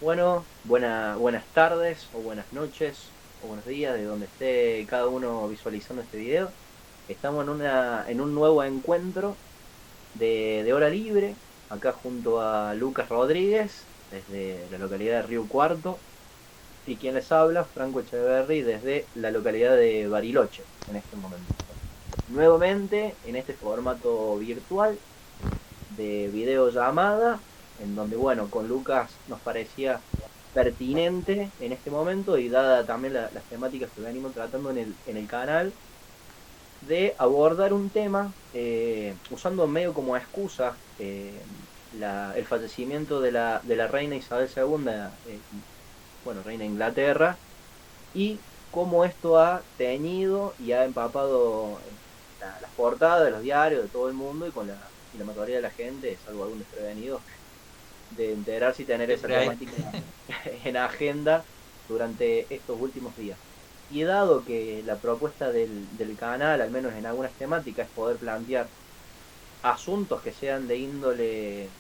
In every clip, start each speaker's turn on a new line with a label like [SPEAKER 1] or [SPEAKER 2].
[SPEAKER 1] Bueno, buenas tardes o buenas noches o buenos días de donde esté cada uno visualizando este video. Estamos en un nuevo encuentro de hora libre, acá junto a Lucas Rodríguez, desde la localidad de Río Cuarto, y quien les habla, Franco Echeverry, desde la localidad de Bariloche, en este momento. Nuevamente, en este formato virtual de videollamada, en donde, bueno, con Lucas nos parecía pertinente en este momento y dada también las temáticas que venimos tratando en el canal, de abordar un tema usando medio como excusa el fallecimiento de la reina Isabel II, bueno, reina de Inglaterra, y cómo esto ha teñido y ha empapado las portadas de los diarios de todo el mundo y la mayoría de la gente, salvo algún desprevenido, de enterarse y tener esa
[SPEAKER 2] Siempre hay.
[SPEAKER 1] temática en agenda durante estos últimos días. Y dado que la propuesta del canal, al menos en algunas temáticas, es poder plantear asuntos que sean de índole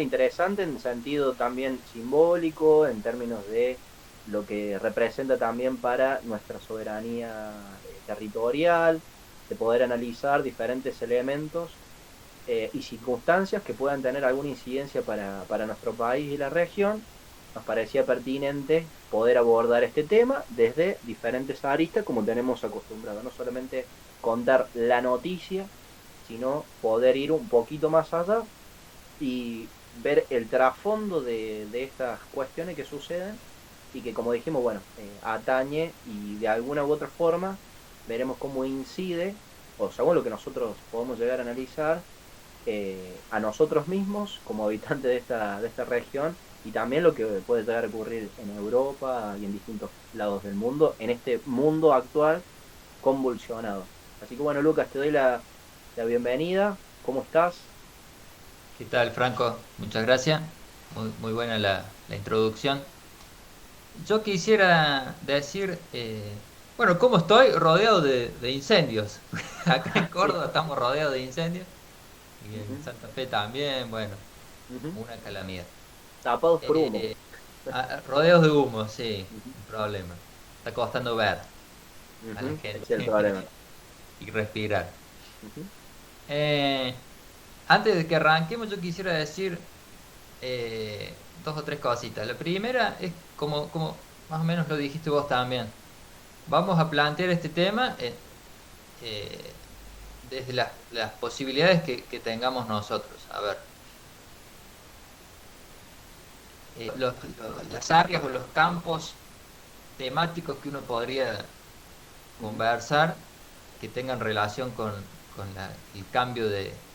[SPEAKER 1] interesante en sentido también simbólico, en términos de lo que representa también para nuestra soberanía territorial, de poder analizar diferentes elementos y circunstancias que puedan tener alguna incidencia para nuestro país y la región, nos parecía pertinente poder abordar este tema desde diferentes aristas, como tenemos acostumbrado, no solamente contar la noticia, sino poder ir un poquito más allá y ver el trasfondo de estas cuestiones que suceden y que, como dijimos, bueno, atañe y de alguna u otra forma veremos cómo incide, o según lo que nosotros podemos llegar a analizar, a nosotros mismos como habitantes de esta región y también lo que puede llegar a ocurrir en Europa y en distintos lados del mundo, en este mundo actual convulsionado. Así que bueno, Lucas, te doy la bienvenida. ¿Cómo estás?
[SPEAKER 2] ¿Qué tal, Franco? Muchas gracias. Muy buena la introducción. Yo quisiera decir, bueno, ¿cómo estoy? Rodeado de incendios. Acá en
[SPEAKER 1] Sí.
[SPEAKER 2] Córdoba estamos rodeados de incendios y en
[SPEAKER 1] Ujú,
[SPEAKER 2] Santa Fe también, bueno,
[SPEAKER 1] ujú.
[SPEAKER 2] una calamidad.
[SPEAKER 1] Tapados por humo.
[SPEAKER 2] Eh, Rodeados de humo, sí,
[SPEAKER 1] Ujú,
[SPEAKER 2] un problema. Está costando ver a la
[SPEAKER 1] ujú. Ese es el
[SPEAKER 2] gente
[SPEAKER 1] problema.
[SPEAKER 2] y respirar.
[SPEAKER 1] Ujú,
[SPEAKER 2] Eh, Antes de que arranquemos, yo quisiera decir dos o tres cositas. La primera es como más o menos lo dijiste vos también. Vamos a plantear este tema eh, desde las posibilidades que tengamos nosotros. A ver, las áreas o los campos temáticos que uno podría
[SPEAKER 1] ujú,
[SPEAKER 2] conversar que tengan relación con el cambio de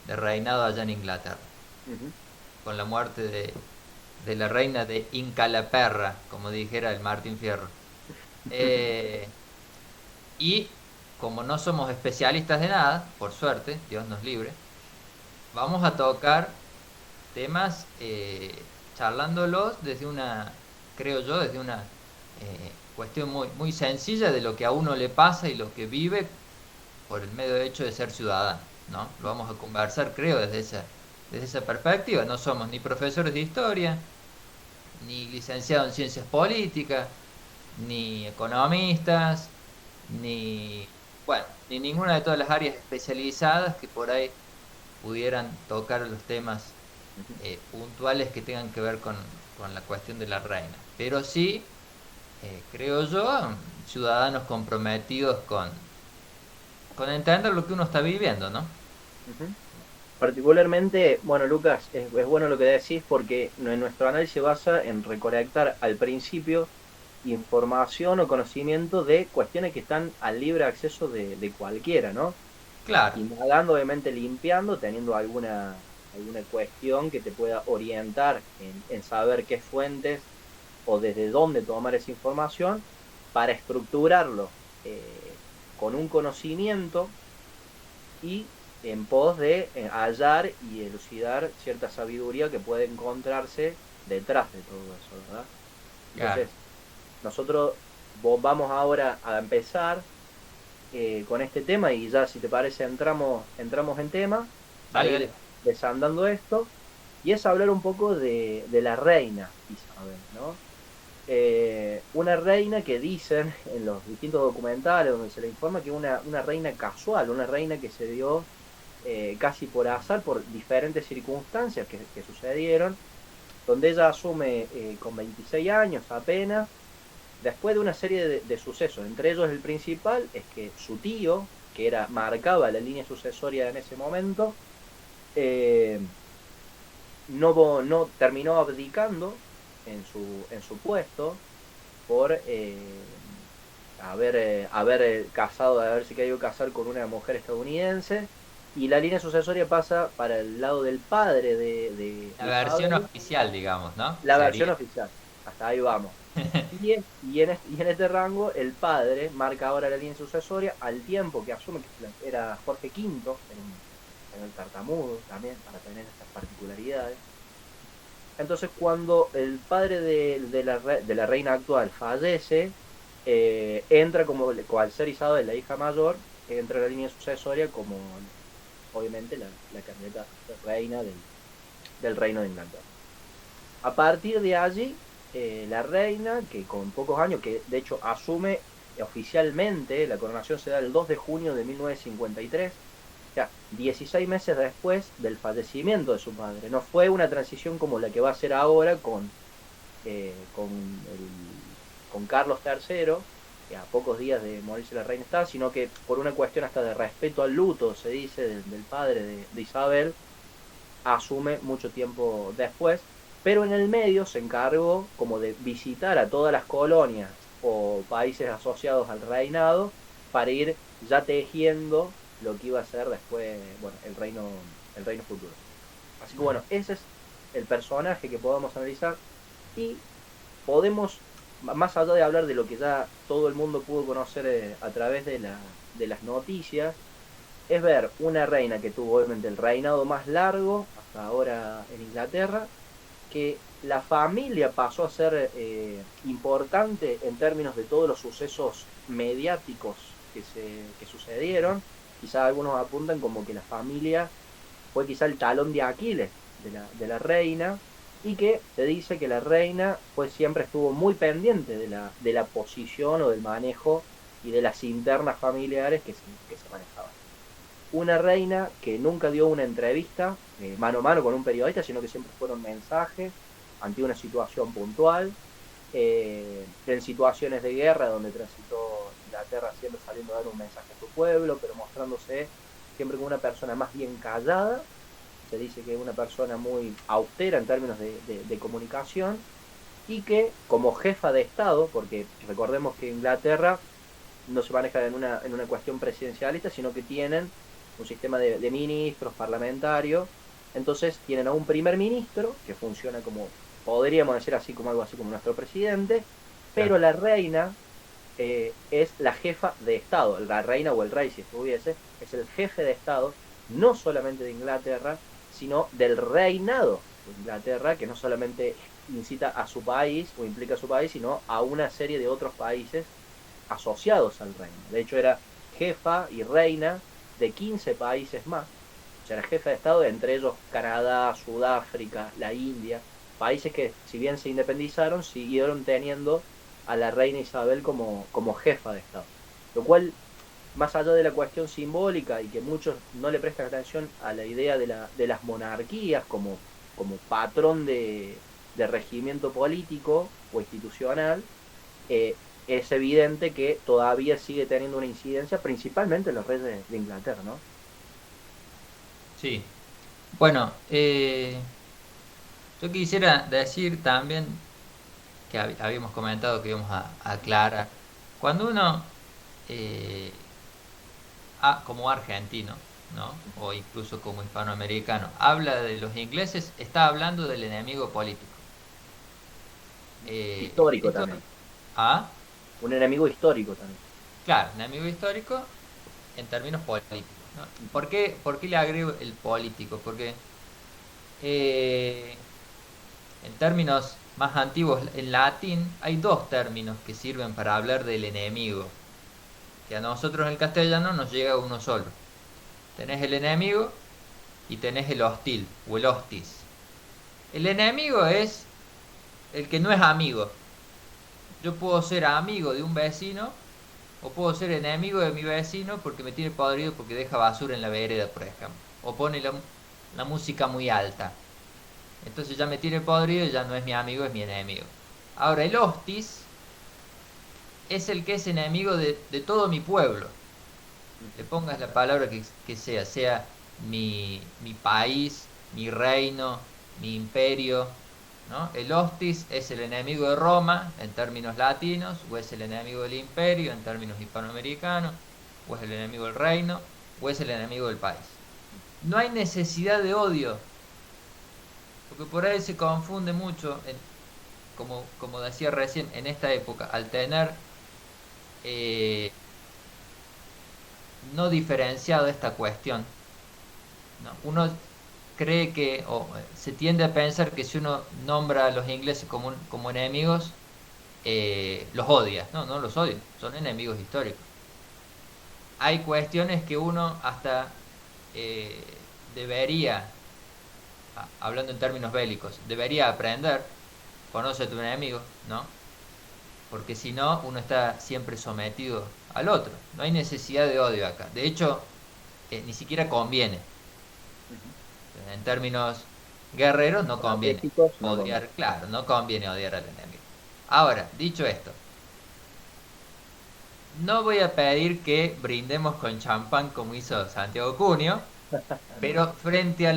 [SPEAKER 2] reinado allá en Inglaterra,
[SPEAKER 1] ujú.
[SPEAKER 2] con la muerte de la reina de Incalaperra, como dijera el Martín Fierro. Eh, y como no somos especialistas de nada, por suerte, Dios nos libre, vamos a tocar temas charlándolos desde una, creo yo, desde una cuestión muy sencilla de lo que a uno le pasa y lo que vive por el medio hecho de ser ciudadano, ¿no? Lo vamos a conversar, creo, desde esa perspectiva. No somos ni profesores de historia, ni licenciados en ciencias políticas, ni economistas, ni, bueno, ni ninguna de todas las áreas especializadas que por ahí pudieran tocar los temas puntuales que tengan que ver con la cuestión de la reina. Pero sí, creo yo, ciudadanos comprometidos con entender lo que uno está viviendo, ¿no?
[SPEAKER 1] Ujú. Particularmente, bueno, Lucas, es bueno lo que decís porque nuestro análisis se basa en recolectar al principio información o conocimiento de cuestiones que están al libre acceso de cualquiera, ¿no?
[SPEAKER 2] Claro,
[SPEAKER 1] Indagando, obviamente limpiando, teniendo alguna cuestión que te pueda orientar en saber qué fuentes o desde dónde tomar esa información para estructurarlo con un conocimiento y en pos de hallar y elucidar cierta sabiduría que puede encontrarse detrás de todo eso, ¿verdad?
[SPEAKER 2] claro.
[SPEAKER 1] Entonces, nosotros vamos ahora a empezar con este tema y ya si te parece entramos en tema para
[SPEAKER 2] Dale,
[SPEAKER 1] ir
[SPEAKER 2] dale.
[SPEAKER 1] desandando esto. y es hablar un poco de la reina Isabel, ¿no? Una reina que dicen en los distintos documentales donde se le informa que es una reina casual, una reina que se dio casi por azar, por diferentes circunstancias que sucedieron, donde ella asume con 26 años apenas, después de una serie de sucesos. Entre ellos el principal es que su tío, que marcaba la línea sucesoria en ese momento, eh, no terminó abdicando en su puesto por haber casado, haberse querido casar con una mujer estadounidense, y la línea sucesoria pasa para el lado del padre
[SPEAKER 2] La
[SPEAKER 1] de
[SPEAKER 2] versión
[SPEAKER 1] Isabel,
[SPEAKER 2] oficial, digamos, ¿no?
[SPEAKER 1] la versión
[SPEAKER 2] Sería.
[SPEAKER 1] oficial. Hasta ahí vamos. Y en este rango, el padre marca ahora la línea sucesoria al tiempo que asume que era Jorge V, en el tartamudo también, para tener estas particularidades. Entonces, cuando el padre de la reina actual fallece, entra como, al ser Isabel la hija mayor, entra en la línea sucesoria como, obviamente, la candidata reina del reino de Inglaterra. A partir de allí, la reina, que con pocos años, que de hecho asume oficialmente, la coronación se da el 2 de junio de 1953, o sea, 16 meses después del fallecimiento de su padre. No fue una transición como la que va a ser ahora con Carlos III, que a pocos días de morirse la reina está, sino que por una cuestión hasta de respeto al luto, se dice, del padre de Isabel, asume mucho tiempo después, pero en el medio se encargó como de visitar a todas las colonias o países asociados al reinado para ir ya tejiendo lo que iba a ser después, bueno, el reino futuro. Así que bueno, ese es el personaje que podemos analizar, y podemos, más allá de hablar de lo que ya todo el mundo pudo conocer a través de las noticias, es ver una reina que tuvo obviamente el reinado más largo hasta ahora en Inglaterra, que la familia pasó a ser importante en términos de todos los sucesos mediáticos que sucedieron. Quizá algunos apuntan como que la familia fue quizá el talón de Aquiles de la reina, y que se dice que la reina siempre estuvo muy pendiente de la posición o del manejo y de las internas familiares que se manejaban. Una reina que nunca dio una entrevista mano a mano con un periodista, sino que siempre fueron mensajes ante una situación puntual, en situaciones de guerra donde transitó Inglaterra, siempre saliendo a dar un mensaje a su pueblo, pero mostrándose siempre como una persona más bien callada. Se dice que es una persona muy austera en términos de comunicación, y que como jefa de Estado, porque recordemos que Inglaterra no se maneja en una cuestión presidencialista, sino que tienen un sistema de ministros parlamentarios. Entonces tienen a un primer ministro que funciona como, podríamos decir así, como algo así como nuestro presidente,
[SPEAKER 2] Claro.
[SPEAKER 1] pero la reina es la jefa de Estado. La reina o el rey, si estuviese, es el jefe de Estado, no solamente de Inglaterra, sino del reinado de Inglaterra, que no solamente incita a su país o implica a su país, sino a una serie de otros países asociados al reino. De hecho, era jefa y reina de 15 países más. O sea, era jefa de Estado, entre ellos Canadá, Sudáfrica, la India, países que, si bien se independizaron, siguieron teniendo a la reina Isabel como jefa de Estado. Lo cual, más allá de la cuestión simbólica, y que muchos no le prestan atención a la idea de las monarquías como patrón de regimiento político o institucional, es evidente que todavía sigue teniendo una incidencia, principalmente en los reyes de Inglaterra, ¿no?
[SPEAKER 2] Sí. Bueno, yo quisiera decir también que habíamos comentado que íbamos a aclarar. Cuando uno, eh, como argentino, ¿no? O incluso como hispanoamericano, habla de los ingleses, está hablando del enemigo político.
[SPEAKER 1] Histórico
[SPEAKER 2] Esto,
[SPEAKER 1] también.
[SPEAKER 2] ah,
[SPEAKER 1] Un enemigo histórico también.
[SPEAKER 2] claro, enemigo histórico en términos políticos, ¿no? ¿Por qué le agrego el político? Porque eh, en términos más antiguos, en latín, hay dos términos que sirven para hablar del enemigo, que a nosotros en el castellano nos llega uno solo. Tenés el enemigo y tenés el hostil o el hostis. El enemigo es el que no es amigo. Yo puedo ser amigo de un vecino o puedo ser enemigo de mi vecino porque me tiene podrido porque deja basura en la vereda, por ejemplo. O pone la música muy alta. Entonces ya me tiene podrido y ya no es mi amigo, es mi enemigo. Ahora, el hostis es el que es enemigo de todo mi pueblo. Le pongas la palabra que sea, sea mi país, mi reino, mi imperio, ¿no? El hostis es el enemigo de Roma en términos latinos, o es el enemigo del imperio en términos hispanoamericanos, o es el enemigo del reino, o es el enemigo del país. No hay necesidad de odio, porque por ahí se confunde mucho, como decía recién, en esta época, al tener eh, no diferenciado esta cuestión, ¿no? Uno cree que, o se tiende a pensar que si uno nombra a los ingleses como enemigos, los odia. No, no los odia, son enemigos históricos. Hay cuestiones que uno hasta eh, debería, hablando en términos bélicos, debería aprender, conoce a tu enemigo, ¿no? Porque si no, uno está siempre sometido al otro. No hay necesidad de odio acá. De hecho, ni siquiera conviene.
[SPEAKER 1] Ujú.
[SPEAKER 2] En términos guerreros, no conviene
[SPEAKER 1] Estratégicos, no conviene.
[SPEAKER 2] odiar, claro, no conviene odiar al enemigo. Ahora, dicho esto, no voy a pedir que brindemos con champán como hizo Santiago Cunio,
[SPEAKER 1] No.
[SPEAKER 2] pero frente a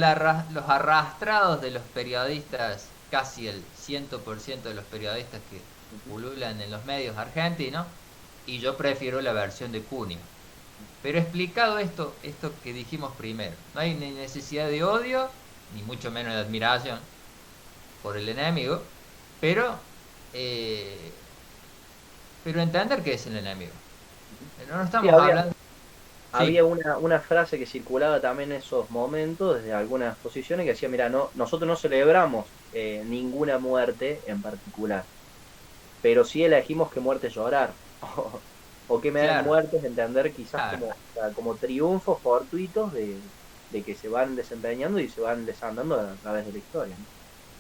[SPEAKER 2] los arrastrados de los periodistas, casi el 100% de los periodistas que
[SPEAKER 1] Ujú.
[SPEAKER 2] pululan en los medios argentinos, y yo prefiero la versión de Cunio. Pero explicado esto que dijimos primero, no hay ni necesidad de odio, ni mucho menos de admiración por el enemigo, pero, eh, pero entender que es el enemigo. No
[SPEAKER 1] Sí,
[SPEAKER 2] estamos hablando. Sí,
[SPEAKER 1] había una frase que circulaba también en esos momentos desde algunas posiciones que decía, mira, no, nosotros no celebramos ninguna muerte en particular, pero sí elegimos qué muerte llorar, o qué
[SPEAKER 2] claro,
[SPEAKER 1] muertes entender quizás
[SPEAKER 2] claro.
[SPEAKER 1] como, o sea, como triunfos fortuitos de que se van desempeñando y se van desandando a través de la historia, ¿no?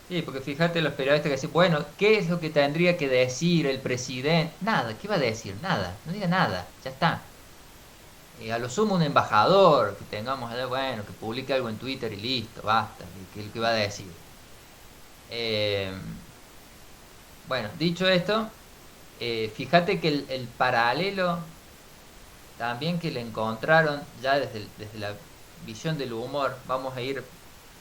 [SPEAKER 2] Sí, porque fíjate los periodistas que dicen, bueno, ¿qué es lo que tendría que decir el presidente? Nada, ¿qué va a decir? Nada, no diga nada, ya está. A lo sumo un embajador, que tengamos, bueno, que publique algo en Twitter y listo, basta, ¿qué va a decir? Eh, bueno, dicho esto, fíjate que el paralelo también que le encontraron ya desde la visión del humor, vamos a ir,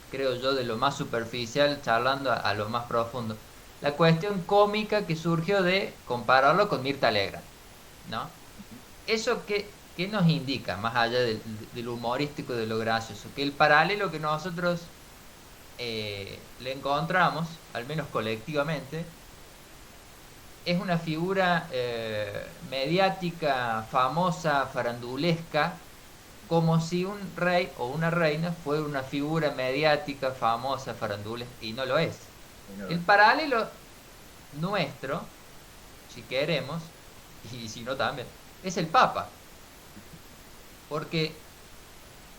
[SPEAKER 2] creo yo, de lo más superficial charlando a lo más profundo. La cuestión cómica que surgió de compararlo con Mirta Legrand, ¿no? ¿Eso qué nos indica, más allá del humorístico, de lo gracioso? Que el paralelo que nosotros le encontramos, al menos colectivamente, es una figura mediática, famosa, farandulesca, como si un rey o una reina fuera una figura mediática, famosa, farandulesca, y no lo es.
[SPEAKER 1] Y no,
[SPEAKER 2] El paralelo nuestro, si queremos, y si no también, es el Papa, porque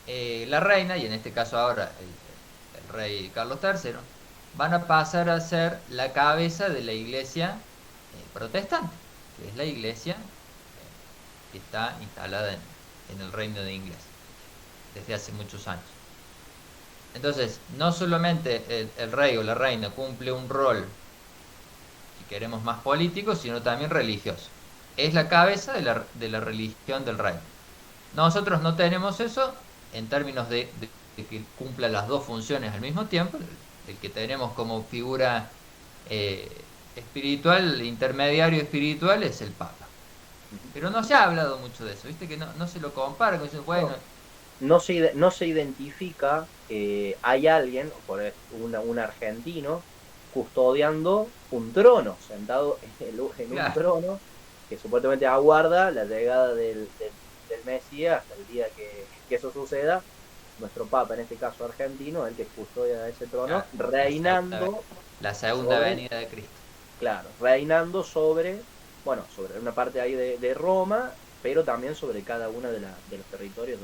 [SPEAKER 2] la reina, y en este caso ahora el rey Carlos III, van a pasar a ser la cabeza de la iglesia protestante, que es la iglesia que está instalada en el reino de Inglés desde hace muchos años. Entonces, no solamente el rey o la reina cumple un rol, si queremos más político, sino también religioso. Es la cabeza de la religión del reino. Nosotros no tenemos eso en términos de que cumpla las dos funciones al mismo tiempo. El que tenemos como figura eh, espiritual, intermediario espiritual, es el Papa. Pero no se ha hablado mucho de eso, ¿viste? Que no se lo compara, que dicen, bueno,
[SPEAKER 1] no, no se identifica que hay alguien, un argentino, custodiando un trono, sentado en un
[SPEAKER 2] claro,
[SPEAKER 1] trono que supuestamente aguarda la llegada del Mesías hasta el día que eso suceda. Nuestro Papa, en este caso argentino, el que custodia ese trono,
[SPEAKER 2] claro,
[SPEAKER 1] reinando
[SPEAKER 2] la segunda
[SPEAKER 1] sobre,
[SPEAKER 2] venida de Cristo.
[SPEAKER 1] claro, reinando sobre, bueno, sobre una parte ahí de Roma, pero también sobre cada uno de los territorios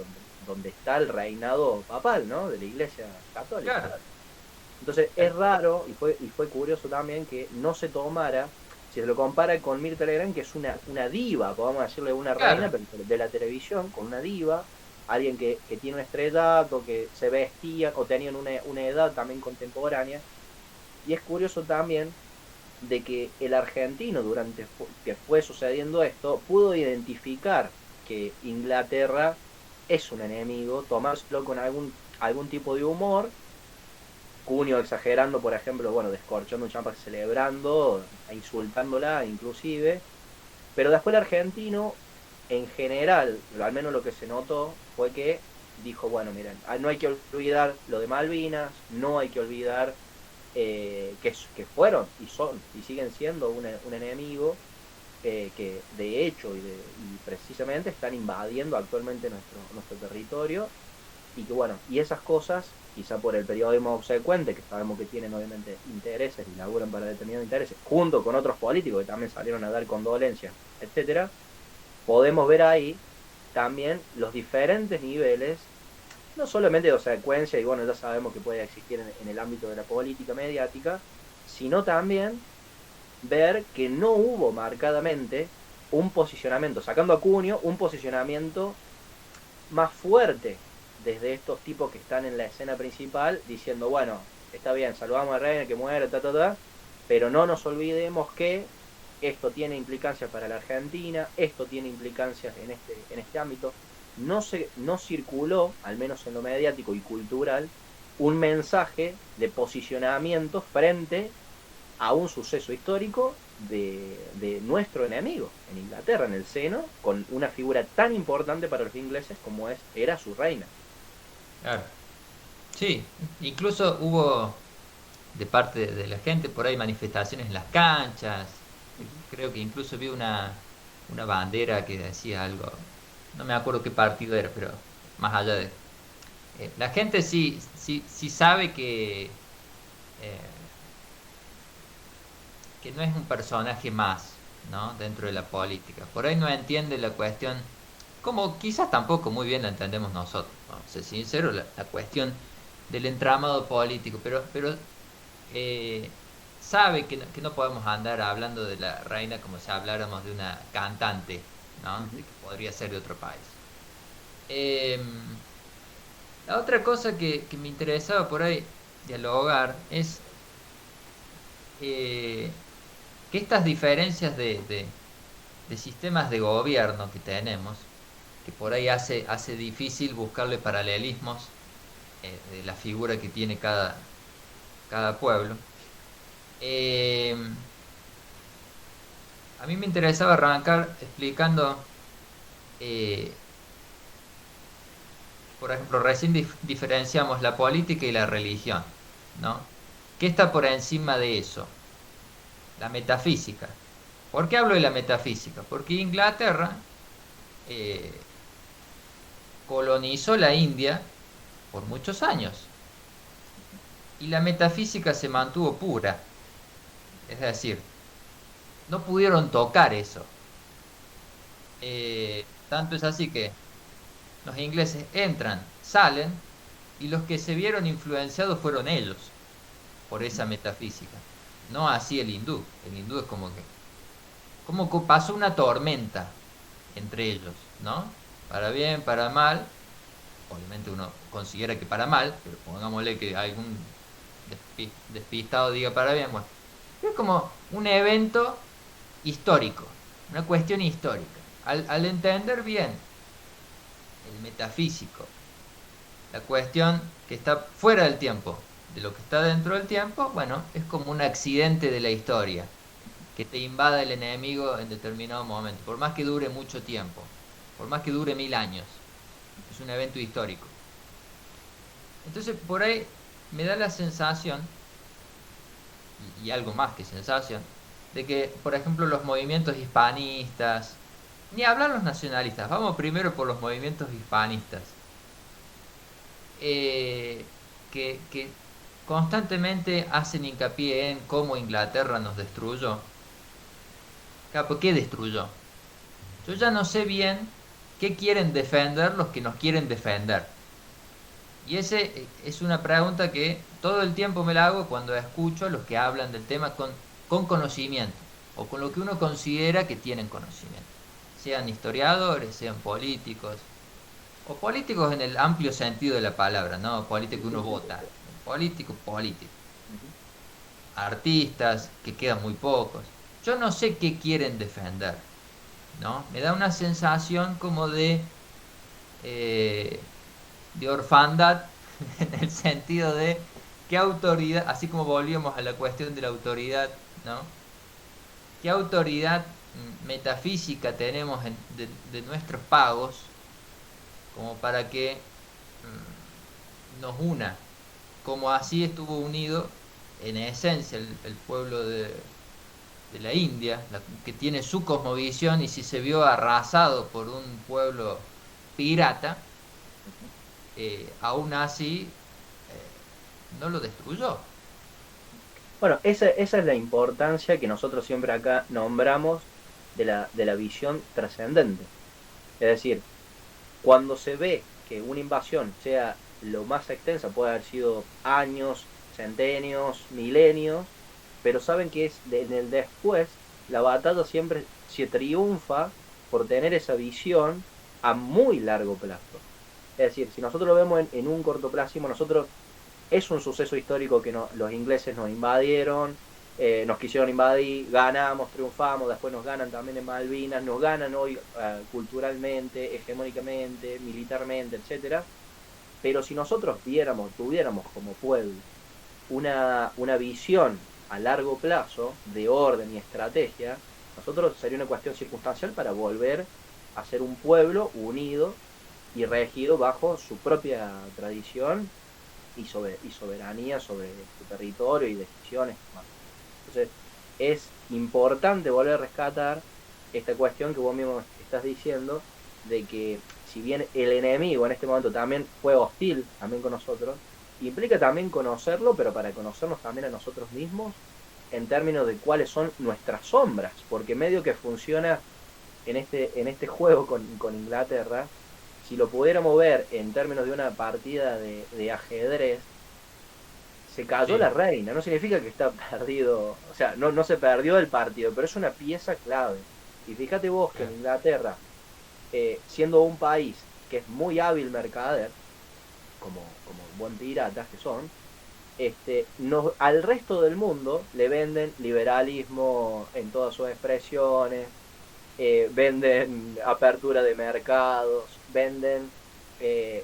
[SPEAKER 1] donde está el reinado papal, ¿no? De la Iglesia Católica.
[SPEAKER 2] Claro.
[SPEAKER 1] Entonces es raro y fue curioso también que no se tomara, si se lo compara con Mirta Legrand, que es una diva, podemos decirle una reina
[SPEAKER 2] Claro,
[SPEAKER 1] pero de la televisión, con una diva, alguien que tiene un estrellato, que se vestía o tenían una edad también contemporánea. Y es curioso también de que el argentino, durante que fue sucediendo esto, pudo identificar que Inglaterra es un enemigo, tomárselo con algún tipo de humor. Cunio exagerando, por ejemplo, bueno, descorchando un champa celebrando, insultándola inclusive, pero después el argentino, en general, al menos lo que se notó, fue que dijo, bueno, miren, no hay que olvidar lo de Malvinas, no hay que olvidar que fueron y son y siguen siendo un enemigo que de hecho y precisamente están invadiendo actualmente nuestro territorio y que bueno, y esas cosas, quizá por el periodismo obsecuente, que sabemos que tienen obviamente intereses y laburan para determinados intereses, junto con otros políticos que también salieron a dar condolencias, etcétera, podemos ver ahí también los diferentes niveles, no solamente de obsecuencia, y bueno, ya sabemos que puede existir en el ámbito de la política mediática, sino también ver que no hubo marcadamente un posicionamiento, sacando a Cunio, un posicionamiento más fuerte desde estos tipos que están en la escena principal, diciendo, bueno, está bien, salvamos a Reina, que muere, pero no nos olvidemos que esto tiene implicancias para la Argentina, esto tiene implicancias en este ámbito. No circuló, al menos en lo mediático y cultural, un mensaje de posicionamiento frente a un suceso histórico de nuestro enemigo en Inglaterra, en el seno, con una figura tan importante para los ingleses como era su reina.
[SPEAKER 2] claro. Sí, incluso hubo de parte de la gente por ahí manifestaciones en las canchas. Creo que incluso vi una bandera que decía algo, no me acuerdo qué partido era, pero más allá de... la gente sí, sí, sí sabe eh, que no es un personaje más, ¿no? Dentro de la política. Por ahí no entiende la cuestión, como quizás tampoco muy bien la entendemos nosotros, vamos a ser sinceros, la cuestión del entramado político, pero eh, sabe que no podemos andar hablando de la reina como si habláramos de una cantante, ¿no? De
[SPEAKER 1] Ujú.
[SPEAKER 2] que podría ser de otro país. Em, la otra cosa que me interesaba por ahí dialogar es eh, que estas diferencias de sistemas de gobierno que tenemos, que por ahí hace difícil buscarle paralelismos de la figura que tiene cada pueblo. Eh, a mí me interesaba arrancar explicando, eh, por ejemplo, recién diferenciamos la política y la religión, ¿no? ¿Qué está por encima de eso? La metafísica. ¿Por qué hablo de la metafísica? Porque Inglaterra eh, colonizó la India por muchos años y la metafísica se mantuvo pura. Es decir, no pudieron tocar eso. Tanto es así que los ingleses entran, salen y los que se vieron influenciados fueron ellos por esa metafísica. No así el hindú. El hindú es como que pasó una tormenta entre ellos, ¿no? Para bien, para mal. Obviamente uno considera que para mal, pero pongámosle que algún despistado diga para bien. Bueno, es como un evento histórico, una cuestión histórica. Al entender bien el metafísico, la cuestión que está fuera del tiempo, de lo que está dentro del tiempo, bueno, es como un accidente de la historia, que te invada el enemigo en determinado momento, por más que dure mucho tiempo, por más que dure 1000 años, es un evento histórico. Entonces, por ahí me da la sensación, y algo más que sensación, de que, por ejemplo, los movimientos hispanistas, ni hablar los nacionalistas, vamos primero por los movimientos hispanistas, eh, que constantemente hacen hincapié en cómo Inglaterra nos destruyó. Claro, ¿por qué destruyó? Yo ya no sé bien qué quieren defender los que nos quieren defender. Y ese es una pregunta que todo el tiempo me la hago cuando escucho a los que hablan del tema con conocimiento, o con lo que uno considera que tienen conocimiento. Sean historiadores, sean políticos, o políticos en el amplio sentido de la palabra, ¿no? Político que uno vota. Político, político.
[SPEAKER 1] Ujú.
[SPEAKER 2] Artistas, que quedan muy pocos. Yo no sé qué quieren defender, ¿no? Me da una sensación como eh, de orfandad, en el sentido de qué autoridad, así como volvíamos a la cuestión de la autoridad, ¿no? ¿Qué autoridad metafísica tenemos de nuestros pagos como para que nos una, como así estuvo unido en esencia el pueblo de la India, que tiene su cosmovisión y si se vio arrasado por un pueblo pirata, aún así no lo destruyó.
[SPEAKER 1] Bueno, esa es la importancia que nosotros siempre acá nombramos de la visión trascendente. Es decir, cuando se ve que una invasión sea lo más extensa, puede haber sido años, centenios, milenios, pero saben que es en el después, la batalla siempre se triunfa por tener esa visión a muy largo plazo. Es decir, si nosotros lo vemos en un cortoplacismo, nosotros es un suceso histórico que no, los ingleses nos invadieron, nos quisieron invadir, ganamos, triunfamos, después nos ganan también en Malvinas, nos ganan hoy culturalmente, hegemónicamente, militarmente, etcétera. Pero si nosotros tuviéramos como pueblo una visión a largo plazo de orden y estrategia, nosotros sería una cuestión circunstancial para volver a ser un pueblo unido y regido bajo su propia tradición y soberanía sobre su territorio y decisiones. Entonces, es importante volver a rescatar esta cuestión que vos mismo estás diciendo, de que si bien el enemigo en este momento también fue hostil también con nosotros, implica también conocerlo, pero para conocernos también a nosotros mismos en términos de cuáles son nuestras sombras, porque medio que funciona en este juego con Inglaterra, si lo pudiéramos ver en términos de una partida de ajedrez, se cayó
[SPEAKER 2] Sí,
[SPEAKER 1] la reina. No significa que está perdido, o sea, no se perdió el partido, pero es una pieza clave. Y fíjate vos que en
[SPEAKER 2] claro.
[SPEAKER 1] Inglaterra, siendo un país que es muy hábil mercader, como buen piratas que son, al resto del mundo le venden liberalismo en todas sus expresiones, venden apertura de mercados, venden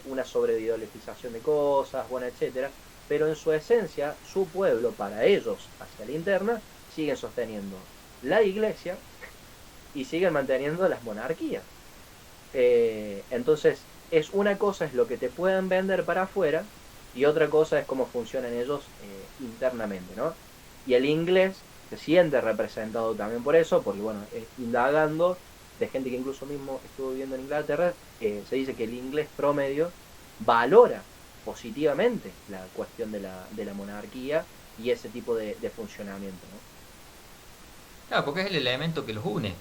[SPEAKER 1] una sobreideologización de cosas, bueno, etcétera, pero en su esencia, su pueblo, para ellos, hacia la interna, siguen sosteniendo la iglesia y siguen manteniendo las monarquías. Entonces, es una cosa es lo que te pueden vender para afuera y otra cosa es cómo funcionan ellos internamente, ¿no? Y el inglés se siente representado también por eso, porque bueno, indagando de gente que incluso mismo estuvo viviendo en Inglaterra, se dice que el inglés promedio valora positivamente la cuestión de la monarquía y ese tipo de funcionamiento, ¿no?
[SPEAKER 2] Claro, porque es el elemento que los une,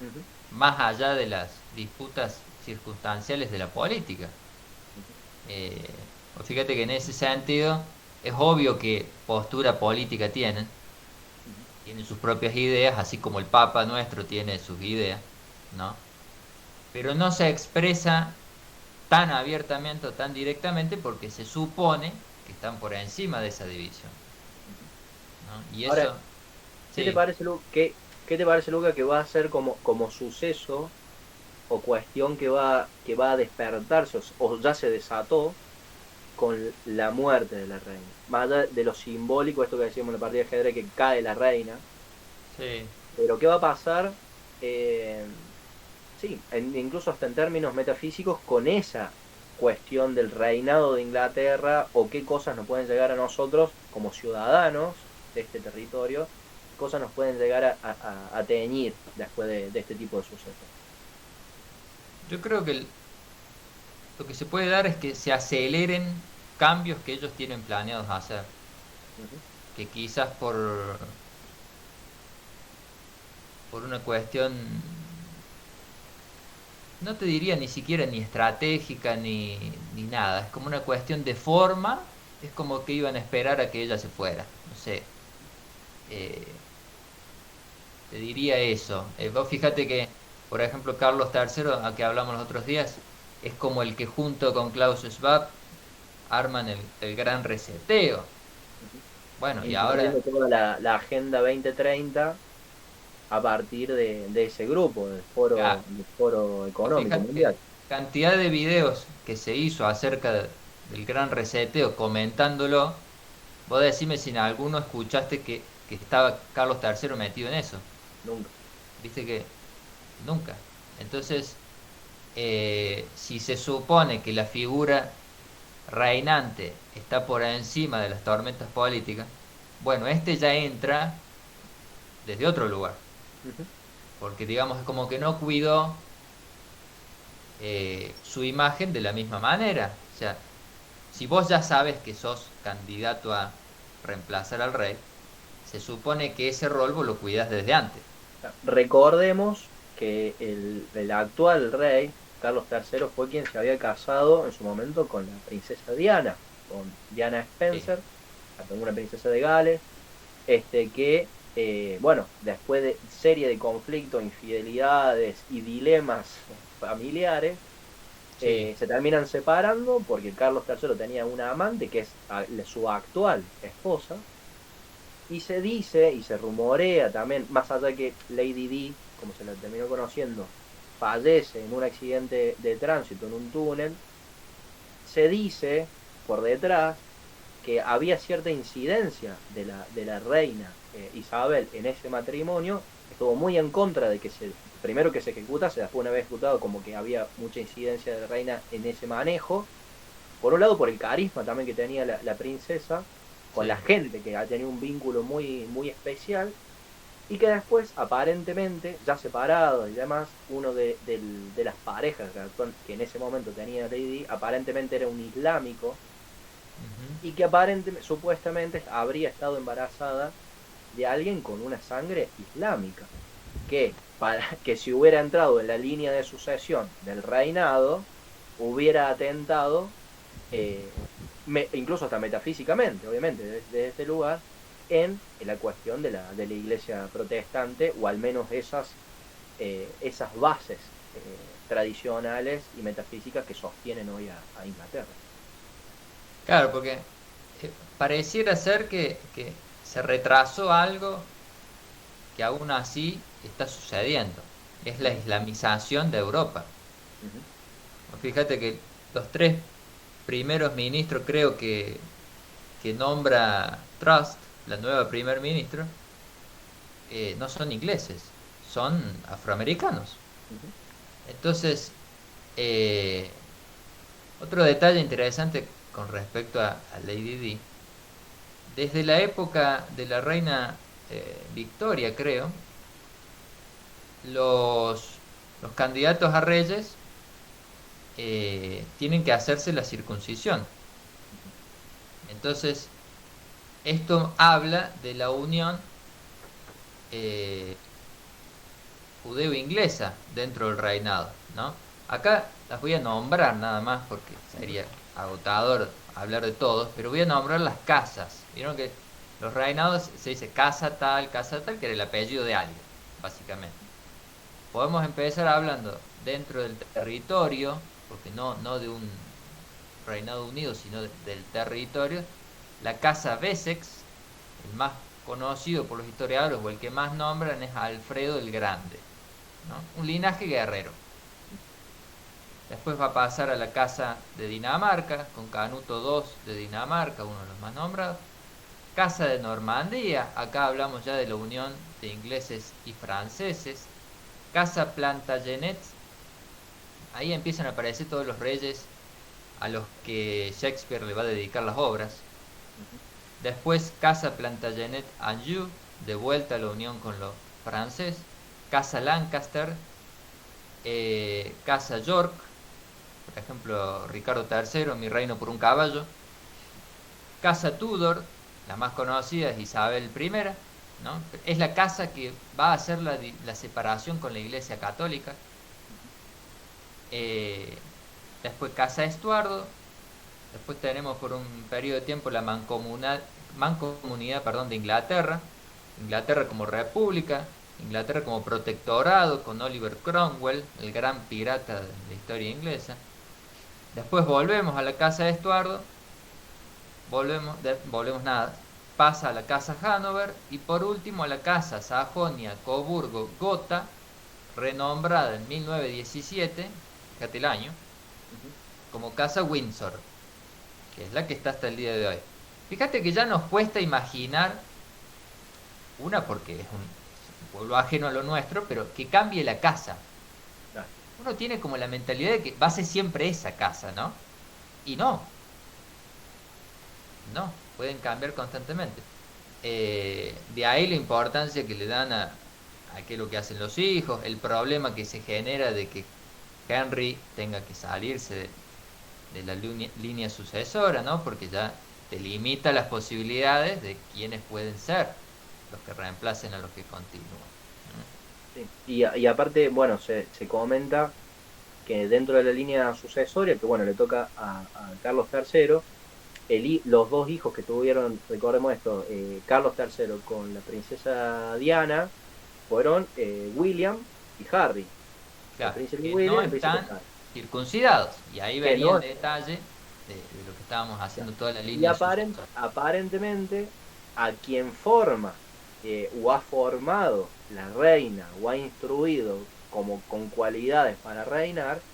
[SPEAKER 1] Uh -huh,
[SPEAKER 2] más allá de las disputas circunstanciales de la política.
[SPEAKER 1] uh -huh,
[SPEAKER 2] Eh, pues fíjate que en ese sentido es obvio que postura política
[SPEAKER 1] uh -huh.
[SPEAKER 2] tienen sus propias ideas, así como el Papa nuestro tiene sus ideas, ¿no? Pero no se expresa tan abiertamente o tan directamente porque se supone que están por encima de esa división, ¿no? Y
[SPEAKER 1] Ahora,
[SPEAKER 2] eso,
[SPEAKER 1] ¿qué te
[SPEAKER 2] sí,
[SPEAKER 1] parece, qué te parece, Luca, que va a ser como suceso o cuestión que va a despertarse o ya se desató con la muerte de la reina? Más allá de lo simbólico, esto que decíamos en la partida de ajedrez, que cae la reina,
[SPEAKER 2] sí.
[SPEAKER 1] pero ¿qué va a pasar? Eh, sí, incluso hasta en términos metafísicos, con esa cuestión del reinado de Inglaterra o qué cosas nos pueden llegar a nosotros como ciudadanos de este territorio, qué cosas nos pueden llegar a teñir después de este tipo de sucesos.
[SPEAKER 2] Yo creo que lo que se puede dar es que se aceleren cambios que ellos tienen planeados hacer,
[SPEAKER 1] Uh -huh.
[SPEAKER 2] que quizás por una cuestión no te diría ni siquiera ni estratégica ni nada, es como una cuestión de forma, es como que iban a esperar a que ella se fuera, no sé, eh, te diría eso. Vos fíjate que, por ejemplo, Carlos III, a que hablamos los otros días, es como el que junto con Klaus Schwab arman el gran reseteo. Bueno, y ahora,
[SPEAKER 1] Imponiendo toda la Agenda 2030 a partir de ese grupo,
[SPEAKER 2] ya,
[SPEAKER 1] del Foro
[SPEAKER 2] vos
[SPEAKER 1] Económico
[SPEAKER 2] fíjate que
[SPEAKER 1] Mundial.
[SPEAKER 2] cantidad de videos que se hizo acerca del gran reseteo comentándolo, vos decime si en alguno escuchaste que estaba Carlos III metido en eso.
[SPEAKER 1] Nunca.
[SPEAKER 2] Viste que nunca. Entonces, si se supone que la figura reinante está por encima de las tormentas políticas, bueno, este ya entra desde otro lugar,
[SPEAKER 1] Ujú.
[SPEAKER 2] porque digamos es como que no cuidó su imagen de la misma manera. O sea, si vos ya sabes que sos candidato a reemplazar al rey, se supone que ese rol vos lo cuidas desde antes.
[SPEAKER 1] Recordemos que el actual rey, Carlos III, fue quien se había casado en su momento con la princesa Diana, con Diana
[SPEAKER 2] Sí,
[SPEAKER 1] Spencer, una princesa de Gales, que, bueno, después de serie de conflictos, infidelidades y dilemas familiares,
[SPEAKER 2] sí,
[SPEAKER 1] se terminan separando porque Carlos III tenía una amante que es su actual esposa, y se dice y se rumorea también, más allá de que Lady Di, como se la terminó conociendo, fallece en un accidente de tránsito en un túnel, se dice por detrás que había cierta incidencia de la reina Isabel en ese matrimonio, estuvo muy en contra de que primero que se ejecutase, después una vez ejecutado, como que había mucha incidencia de la reina en ese manejo, por un lado por el carisma también que tenía la princesa, con la
[SPEAKER 2] sí.
[SPEAKER 1] gente que ha tenido un vínculo muy, muy especial, y que después, aparentemente, ya separados y demás, uno de las parejas que en ese momento tenía Lady, aparentemente era un islámico,
[SPEAKER 2] Ujú.
[SPEAKER 1] y que aparentemente, supuestamente, habría estado embarazada de alguien con una sangre islámica, que si hubiera entrado en la línea de sucesión del reinado, hubiera atentado, eh, incluso hasta metafísicamente, obviamente, desde este lugar, en la cuestión de la iglesia protestante, o al menos esas bases tradicionales y metafísicas que sostienen hoy a Inglaterra.
[SPEAKER 2] Claro, porque pareciera ser que se retrasó algo que aún así está sucediendo. Es la
[SPEAKER 1] Ujú,
[SPEAKER 2] islamización de Europa.
[SPEAKER 1] ujú,
[SPEAKER 2] Fíjate que los tres primeros ministros, creo que nombra Trust, la nueva primer ministro, no son ingleses, son afroamericanos.
[SPEAKER 1] ujú.
[SPEAKER 2] Entonces, eh, otro detalle interesante con respecto a Lady Di, desde la época de la reina Victoria, creo, los, los candidatos a reyes tienen que hacerse la circuncisión. Entonces, esto habla de la unión eh, judeo-inglesa dentro del reinado, ¿no? Acá las voy a nombrar nada más porque sería agotador hablar de todos, pero voy a nombrar las casas. Vieron que los reinados se dice casa tal, que era el apellido de alguien, básicamente. Podemos empezar hablando dentro del territorio, porque no de un reinado unido, sino del territorio, la casa Wessex, el más conocido por los historiadores o el que más nombran es Alfredo el Grande, ¿no? Un linaje guerrero. Después va a pasar a la casa de Dinamarca, con Canuto II de Dinamarca, uno de los más nombrados. Casa de Normandía, acá hablamos ya de la unión de ingleses y franceses. Casa Plantagenet, ahí empiezan a aparecer todos los reyes a los que Shakespeare le va a dedicar las obras. Después Casa Plantagenet-Anjou, de vuelta a la unión con los franceses. Casa Lancaster, Casa York, por ejemplo, Ricardo III, Mi reino por un caballo. Casa Tudor, la más conocida es Isabel I, ¿no? Es la casa que va a hacer la separación con la Iglesia Católica. eh, después Casa Estuardo, después tenemos por un periodo de tiempo la mancomunidad, perdón, de Inglaterra, Inglaterra como república, Inglaterra como protectorado con Oliver Cromwell, el gran pirata de la historia inglesa. Después volvemos a la Casa de Estuardo, volvemos nada, pasa a la Casa Hanover y por último a la Casa Sajonia-Coburgo-Gotha, renombrada en 1917, fíjate el año,
[SPEAKER 1] Ujú.
[SPEAKER 2] como Casa Windsor, que es la que está hasta el día de hoy. Fíjate que ya nos cuesta imaginar, una porque es un pueblo ajeno a lo nuestro, pero que cambie la casa.
[SPEAKER 1] Ah,
[SPEAKER 2] Uno tiene como la mentalidad de que va a ser siempre esa casa, ¿no? Y no, no, pueden cambiar constantemente. De ahí la importancia que le dan a qué es lo que hacen los hijos, el problema que se genera de que Henry tenga que salirse de la línea sucesora, ¿no? Porque ya te limita las posibilidades de quienes pueden ser los que reemplacen a los que continúan.
[SPEAKER 1] sí. Y aparte, bueno, se comenta que dentro de la línea sucesoria, que bueno, le toca a Carlos III, los dos hijos que tuvieron, recordemos esto, Carlos III con la princesa Diana, fueron William y Harry. El
[SPEAKER 2] Claro,
[SPEAKER 1] príncipe
[SPEAKER 2] que no
[SPEAKER 1] William y el príncipe
[SPEAKER 2] están
[SPEAKER 1] Harry.
[SPEAKER 2] circuncidados. Y ahí
[SPEAKER 1] Que
[SPEAKER 2] venía el
[SPEAKER 1] no,
[SPEAKER 2] detalle de lo que estábamos haciendo toda la
[SPEAKER 1] y
[SPEAKER 2] línea sucesora.
[SPEAKER 1] aparentemente a quien forma o ha formado la reina o ha instruido como con cualidades para reinar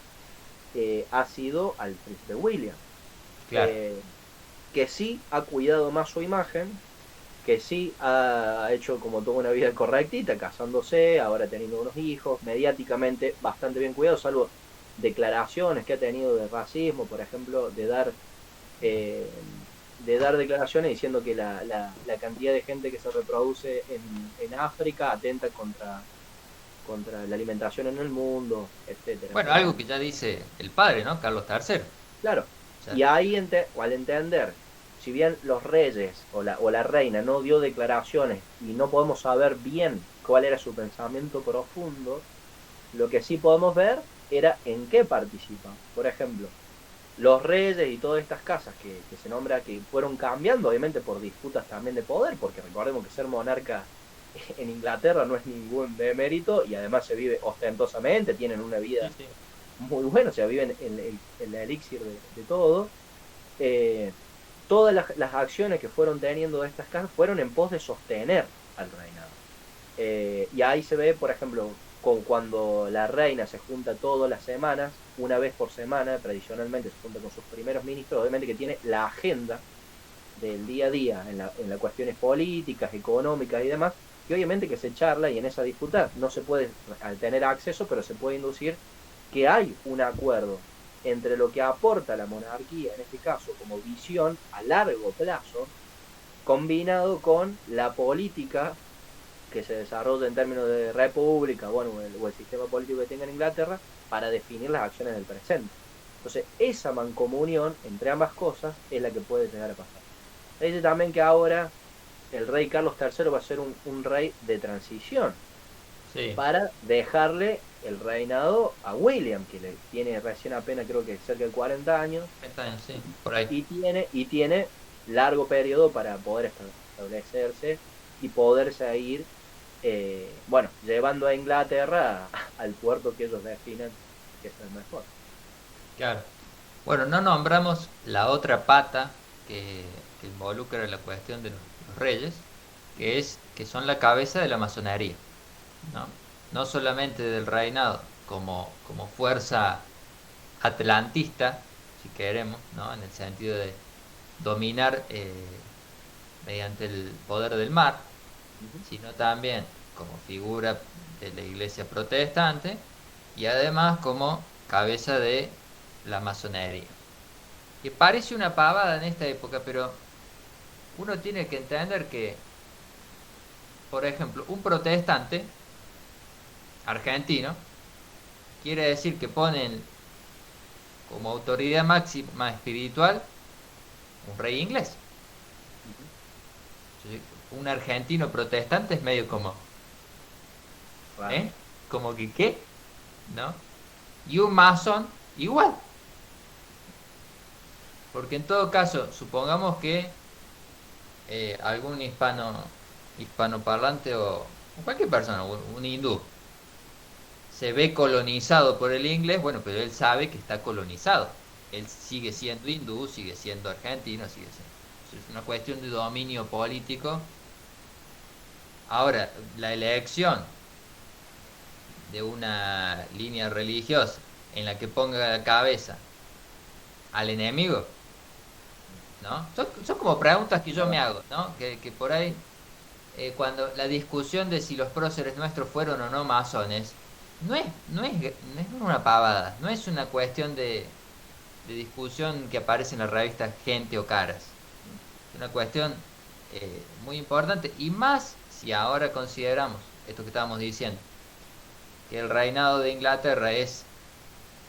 [SPEAKER 1] ha sido al príncipe William.
[SPEAKER 2] Claro.
[SPEAKER 1] Eh, que sí ha cuidado más su imagen, que sí ha hecho como toda una vida correctita, casándose, ahora teniendo unos hijos, mediáticamente bastante bien cuidado, salvo declaraciones que ha tenido de racismo, por ejemplo, eh, de dar declaraciones diciendo que la cantidad de gente que se reproduce en África atenta contra la alimentación en el mundo, etcétera.
[SPEAKER 2] Bueno, algo que ya dice el padre, ¿no? Carlos III.
[SPEAKER 1] Claro,
[SPEAKER 2] O sea,
[SPEAKER 1] y ahí al entender, si bien los reyes o la reina no dio declaraciones y no podemos saber bien cuál era su pensamiento profundo, lo que sí podemos ver era en qué participan. Por ejemplo, los reyes y todas estas casas que se nombra que fueron cambiando, obviamente por disputas también de poder, porque recordemos que ser monarca en Inglaterra no es ningún demérito y además se vive ostentosamente, tienen una
[SPEAKER 2] sí,
[SPEAKER 1] vida
[SPEAKER 2] sí.
[SPEAKER 1] muy buena, o sea, viven en la elixir de todo. Eh, Todas las acciones que fueron teniendo estas casas fueron en pos de sostener al reinado. Y ahí se ve, por ejemplo, cuando la reina se junta todas las semanas, una vez por semana, tradicionalmente se junta con sus primeros ministros, obviamente que tiene la agenda del día a día en las cuestiones políticas, económicas y demás, y obviamente que se charla y en esa disputa no se puede al tener acceso, pero se puede inducir que hay un acuerdo entre lo que aporta la monarquía, en este caso, como visión a largo plazo, combinado con la política que se desarrolla en términos de república, bueno, o el sistema político que tenga en Inglaterra, para definir las acciones del presente. Entonces, esa mancomunión entre ambas cosas es la que puede llegar a pasar. Dice también que ahora el rey Carlos III va a ser un rey de transición
[SPEAKER 2] Sí,
[SPEAKER 1] para dejarle el reinado a William, que le tiene recién apenas creo que cerca de 40 años,
[SPEAKER 2] está bien, sí, por ahí.
[SPEAKER 1] y tiene largo periodo para poder establecerse y poderse ir, bueno, llevando a Inglaterra al puerto que ellos definan que es el mejor.
[SPEAKER 2] Claro. Bueno, no nombramos la otra pata que involucra la cuestión de los reyes, que son la cabeza de la masonería, ¿no? No solamente del reinado como fuerza atlantista, si queremos, ¿no? En el sentido de dominar mediante el poder del mar,
[SPEAKER 1] Ujú.
[SPEAKER 2] sino también como figura de la iglesia protestante y además como cabeza de la masonería. Que parece una pavada en esta época, pero uno tiene que entender que, por ejemplo, un protestante argentino quiere decir que ponen como autoridad máxima espiritual un rey inglés.
[SPEAKER 1] Ujú.
[SPEAKER 2] Entonces, un argentino protestante es medio como,
[SPEAKER 1] Raro.
[SPEAKER 2] ¿eh? Como que, ¿qué? ¿No? y un masón igual. Porque en todo caso, supongamos que algún hispanoparlante o cualquier persona, un hindú, se ve colonizado por el inglés, bueno, pero él sabe que está colonizado. Él sigue siendo hindú, sigue siendo argentino, sigue siendo. Es una cuestión de dominio político. Ahora, la elección de una línea religiosa en la que ponga la cabeza al enemigo, ¿no? Son como preguntas que yo me hago, ¿no? Que por ahí, cuando la discusión de si los próceres nuestros fueron o no masones, no es una pavada, no es una cuestión de discusión que aparece en la revista Gente o Caras. Es una cuestión muy importante, y más si ahora consideramos esto que estábamos diciendo, que el reinado de Inglaterra es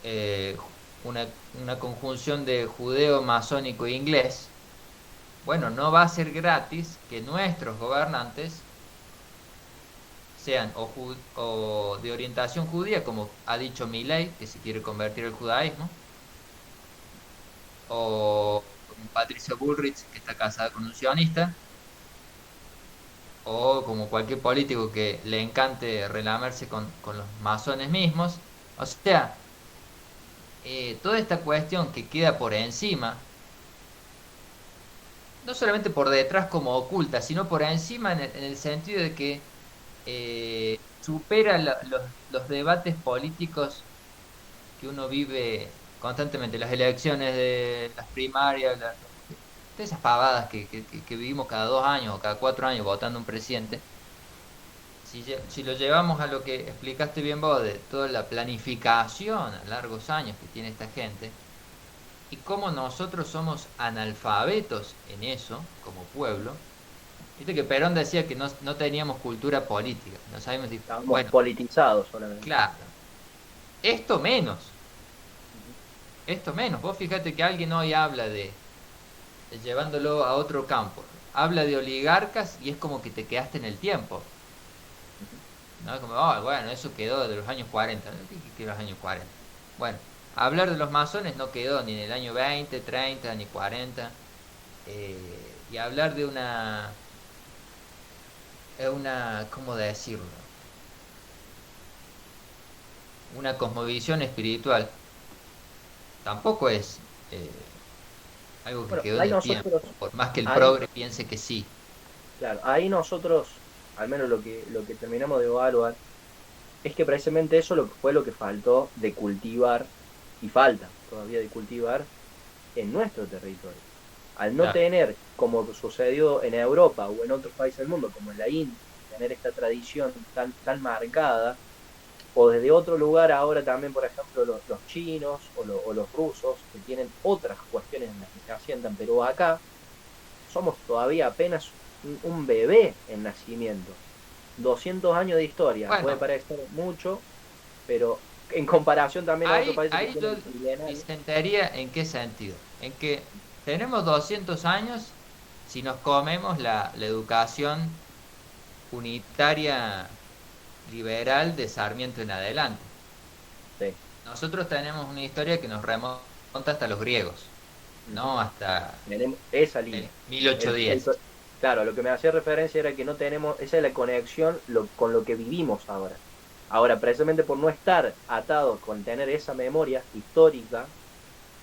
[SPEAKER 2] eh, una, una conjunción de judeo, masónico e inglés. Bueno, no va a ser gratis que nuestros gobernantes sean o de orientación judía, como ha dicho Milei, que se quiere convertir al judaísmo, o como Patricia Bullrich, que está casada con un sionista, o como cualquier político que le encante relamerse con los masones mismos. O sea, toda esta cuestión que queda por encima, no solamente por detrás como oculta, sino por encima en el sentido de que supera los debates políticos que uno vive constantemente, las elecciones de las primarias, todas esas pavadas que vivimos cada 2 años o cada 4 años votando un presidente. Si lo llevamos a lo que explicaste bien vos, de toda la planificación a largos años que tiene esta gente, y cómo nosotros somos analfabetos en eso, como pueblo. Viste que Perón decía que no teníamos cultura política, no sabemos
[SPEAKER 1] Estamos
[SPEAKER 2] bueno,
[SPEAKER 1] politizados solamente.
[SPEAKER 2] claro, esto menos, esto menos. Vos fíjate que alguien hoy habla llevándolo a otro campo, habla de oligarcas y es como que te quedaste en el tiempo. ¿No? Es como, oh, bueno, eso quedó de los años 40. ¿No? ¿Qué quedó de los años 40? Bueno, hablar de los masones no quedó ni en el año 20, 30, ni 40. Y hablar de ¿cómo decirlo? Una cosmovisión espiritual tampoco es algo que
[SPEAKER 1] Bueno,
[SPEAKER 2] quedó en
[SPEAKER 1] ahí
[SPEAKER 2] el tiempo,
[SPEAKER 1] nosotros,
[SPEAKER 2] por más que el
[SPEAKER 1] ahí,
[SPEAKER 2] progre piense que sí.
[SPEAKER 1] claro, ahí nosotros, al menos lo que terminamos de evaluar, es que precisamente eso fue lo que faltó de cultivar, y falta todavía de cultivar en nuestro territorio. Al no
[SPEAKER 2] Claro,
[SPEAKER 1] tener, como sucedió en Europa o en otros países del mundo, como en la India, tener esta tradición tan marcada, o desde otro lugar ahora también, por ejemplo, los chinos o los rusos, que tienen otras cuestiones en las que se asientan, pero acá somos todavía apenas un bebé en nacimiento. 200 años de historia, puede
[SPEAKER 2] bueno,
[SPEAKER 1] parecer mucho, pero en comparación también a otros países que
[SPEAKER 2] ahí yo
[SPEAKER 1] tienen milenarios.
[SPEAKER 2] disentaría en qué sentido. En que tenemos 200 años si nos comemos la educación unitaria liberal de Sarmiento en adelante.
[SPEAKER 1] Sí.
[SPEAKER 2] Nosotros tenemos una historia que nos remonta hasta los griegos,
[SPEAKER 1] Uh-huh.
[SPEAKER 2] ¿no? Hasta
[SPEAKER 1] Tenemos esa
[SPEAKER 2] el
[SPEAKER 1] línea. El, el,
[SPEAKER 2] 1810.
[SPEAKER 1] claro, lo que me hacía referencia era que no tenemos, esa es la conexión con lo que vivimos ahora. Ahora, precisamente por no estar atados con tener esa memoria histórica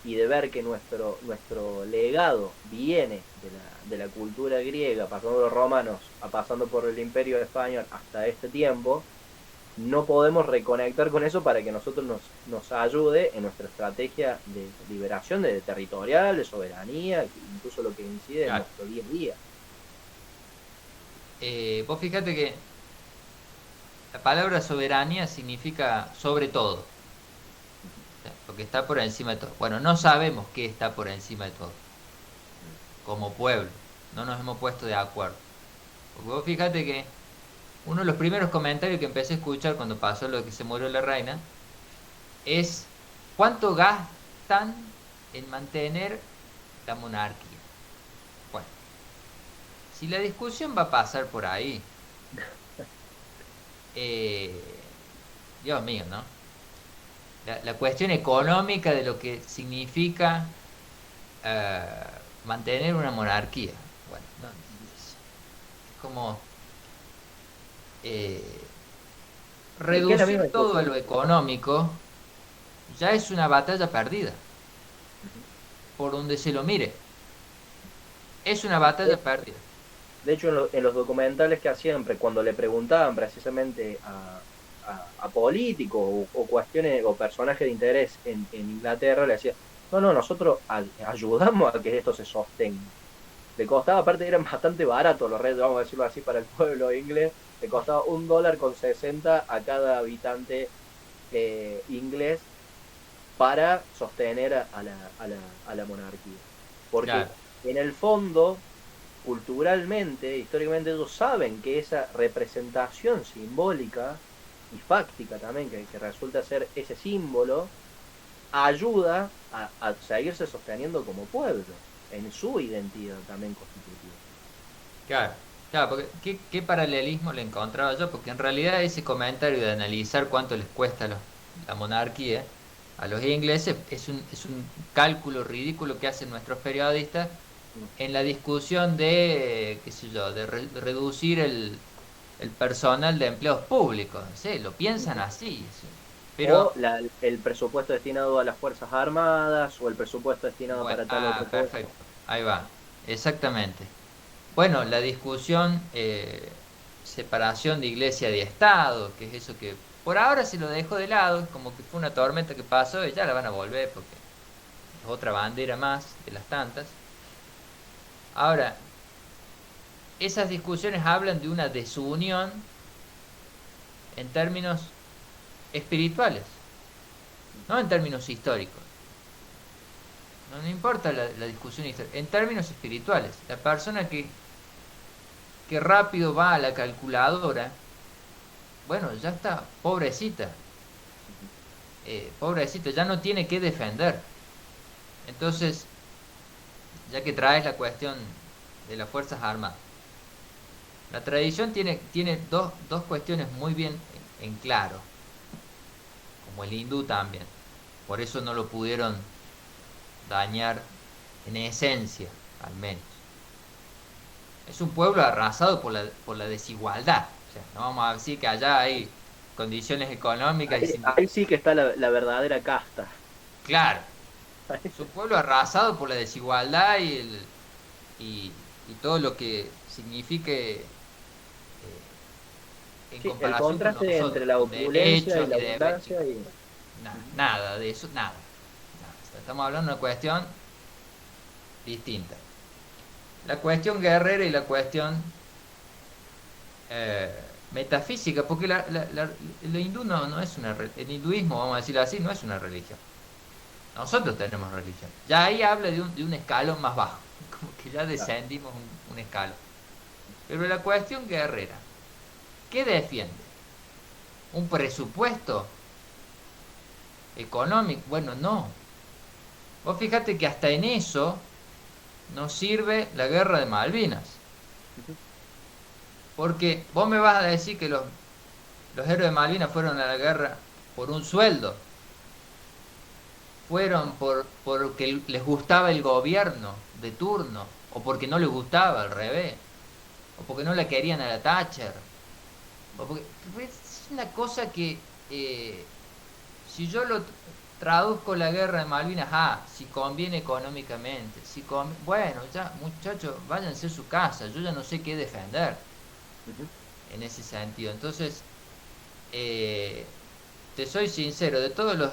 [SPEAKER 1] y de ver que nuestro legado viene de la cultura griega, pasando por los romanos, pasando por el imperio español hasta este tiempo, no podemos reconectar con eso para que nosotros nos ayude en nuestra estrategia de liberación de territorial, de soberanía, incluso lo que incide en
[SPEAKER 2] Claro.
[SPEAKER 1] nuestro día a día.
[SPEAKER 2] Vos fíjate que la palabra soberanía significa sobre todo, o sea, lo que está por encima de todo. Bueno, no sabemos qué está por encima de todo, como pueblo. No nos hemos puesto de acuerdo. Porque vos fíjate que uno de los primeros comentarios que empecé a escuchar cuando pasó lo de que se murió la reina es ¿cuánto gastan en mantener la monarquía? Bueno, si la discusión va a pasar por ahí, eh, Dios mío, ¿no? la cuestión económica de lo que significa eh, mantener una monarquía. Bueno, no, es como eh,
[SPEAKER 1] Que es la
[SPEAKER 2] reducir
[SPEAKER 1] misma
[SPEAKER 2] todo a
[SPEAKER 1] discusión.
[SPEAKER 2] lo económico ya es una batalla perdida, por donde se lo mire. Es una batalla perdida.
[SPEAKER 1] De hecho, en los documentales que hacían, cuando le preguntaban precisamente a políticos o cuestiones o personajes de interés en Inglaterra, le decían, no, no, nosotros ayudamos a que esto se sostenga. Le costaba, aparte eran bastante baratos los reyes, vamos a decirlo así, para el pueblo inglés, le costaba $1,60 a cada habitante inglés para sostener a la monarquía. Porque
[SPEAKER 2] Claro,
[SPEAKER 1] en el fondo culturalmente, históricamente, ellos saben que esa representación simbólica y fáctica también, que resulta ser ese símbolo, ayuda a seguirse sosteniendo como pueblo, en su identidad también constitutiva.
[SPEAKER 2] claro, claro, porque ¿qué paralelismo le encontraba yo? Porque en realidad ese comentario de analizar cuánto les cuesta la monarquía a los ingleses es un cálculo ridículo que hacen nuestros periodistas en la discusión de, qué sé yo, de reducir el personal de empleos públicos. ¿Sí? Lo piensan así. Sí. Pero,
[SPEAKER 1] O el presupuesto destinado a las Fuerzas Armadas, o el presupuesto destinado
[SPEAKER 2] bueno,
[SPEAKER 1] para tal otra cosa.
[SPEAKER 2] perfecto, ahí va, exactamente. Bueno, la discusión, separación de iglesia y Estado, que es eso que por ahora se lo dejo de lado, es como que fue una tormenta que pasó y ya la van a volver porque es otra bandera más de las tantas. Ahora, esas discusiones hablan de una desunión en términos espirituales, no en términos históricos. No, no importa la discusión histórica, en términos espirituales. La persona que rápido va a la calculadora, bueno, ya está, pobrecita, pobrecita, ya no tiene que defender. Entonces, ya que traes la cuestión de las Fuerzas Armadas, la tradición tiene dos cuestiones muy bien en claro, como el hindú también. Por eso no lo pudieron dañar en esencia, al menos. Es un pueblo arrasado por la desigualdad. O sea, no vamos a decir que allá hay condiciones económicas y
[SPEAKER 1] Ahí sí que está la verdadera casta.
[SPEAKER 2] claro, es un pueblo arrasado por la desigualdad y todo lo que signifique en
[SPEAKER 1] Sí, el
[SPEAKER 2] comparación con
[SPEAKER 1] contraste entre
[SPEAKER 2] nosotros,
[SPEAKER 1] la
[SPEAKER 2] con
[SPEAKER 1] opulencia y
[SPEAKER 2] derechos
[SPEAKER 1] la
[SPEAKER 2] y deberes.
[SPEAKER 1] abundancia y...
[SPEAKER 2] Nada de eso, nada. Estamos hablando de una cuestión distinta. La cuestión guerrera y la cuestión eh, metafísica, porque lo hindú no es el hinduismo, vamos a decirlo así, no es una religión. Nosotros tenemos religión. Ya ahí habla de un escalón más bajo, como que ya descendimos un escalón. Pero la cuestión guerrera, ¿qué defiende? ¿Un presupuesto económico? Bueno, no. Vos fíjate que hasta en eso nos sirve la guerra de Malvinas. Porque vos me vas a decir que los héroes de Malvinas fueron a la guerra por un sueldo, fueron porque les gustaba el gobierno de turno, o porque no les gustaba al revés, o porque no la querían a la Thatcher, o porque pues, es una cosa que si yo lo traduzco la guerra de Malvinas, si conviene económicamente, bueno, ya muchachos, váyanse a su casa, yo ya no sé qué defender
[SPEAKER 1] Ujú.
[SPEAKER 2] en ese sentido. Entonces, eh, te soy sincero, de todos los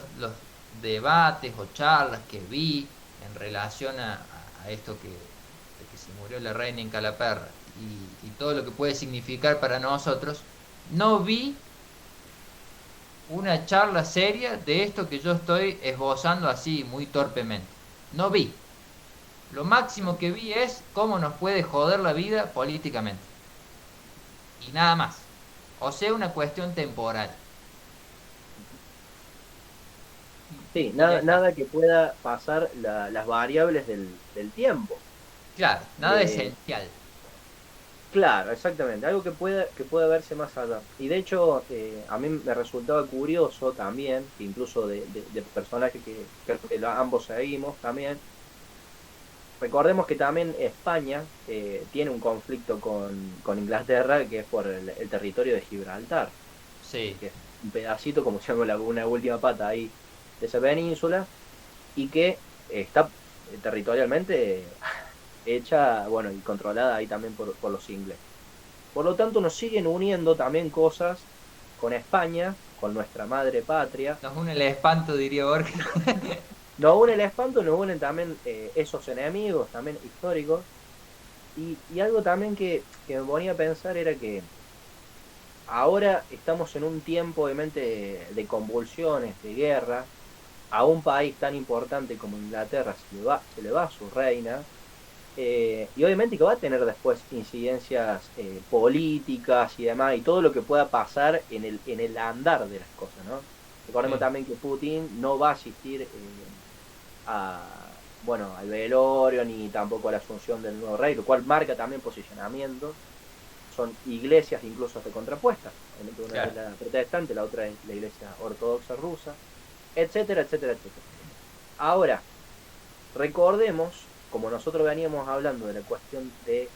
[SPEAKER 2] debates o charlas que vi en relación a esto de que se murió la reina Incalaperra y todo lo que puede significar para nosotros, no vi una charla seria de esto que yo estoy esbozando así muy torpemente. No vi. Lo máximo que vi es cómo nos puede joder la vida políticamente. Y nada más. O sea, una cuestión temporal.
[SPEAKER 1] Sí,
[SPEAKER 2] Y ya
[SPEAKER 1] nada,
[SPEAKER 2] está.
[SPEAKER 1] nada que pueda pasar las variables del tiempo.
[SPEAKER 2] Claro, nada
[SPEAKER 1] De,
[SPEAKER 2] esencial.
[SPEAKER 1] Claro, exactamente, algo que pueda verse más allá. Y de hecho, a mí me resultaba curioso también, que incluso de personajes que creo que ambos seguimos también. Recordemos que también España tiene un conflicto con Inglaterra, que es por el territorio de Gibraltar,
[SPEAKER 2] Sí,
[SPEAKER 1] que es un pedacito, como se llama una última pata ahí de esa península, y que está territorialmente hecha, bueno, y controlada ahí también por los ingleses. Por lo tanto, nos siguen uniendo también cosas con España, con nuestra madre patria.
[SPEAKER 2] nos une el espanto, diría Borges.
[SPEAKER 1] Nos une el espanto, nos unen también esos enemigos, también históricos. Y algo también que me ponía a pensar era que ahora estamos en un tiempo, obviamente, de convulsiones, de guerra. A un país tan importante como Inglaterra se le va su reina. Y obviamente que va a tener después incidencias políticas y demás, y todo lo que pueda pasar en el andar de las cosas, ¿no? Recordemos
[SPEAKER 2] Sí,
[SPEAKER 1] también que Putin no va a asistir bueno, al velorio ni tampoco a la asunción del nuevo rey, lo cual marca también posicionamientos. Son iglesias incluso hasta contrapuestas. Obviamente una
[SPEAKER 2] claro.
[SPEAKER 1] es la protestante, la otra es la iglesia ortodoxa rusa, etcétera, etcétera, etcétera. Ahora, recordemos, como nosotros veníamos hablando de la cuestión de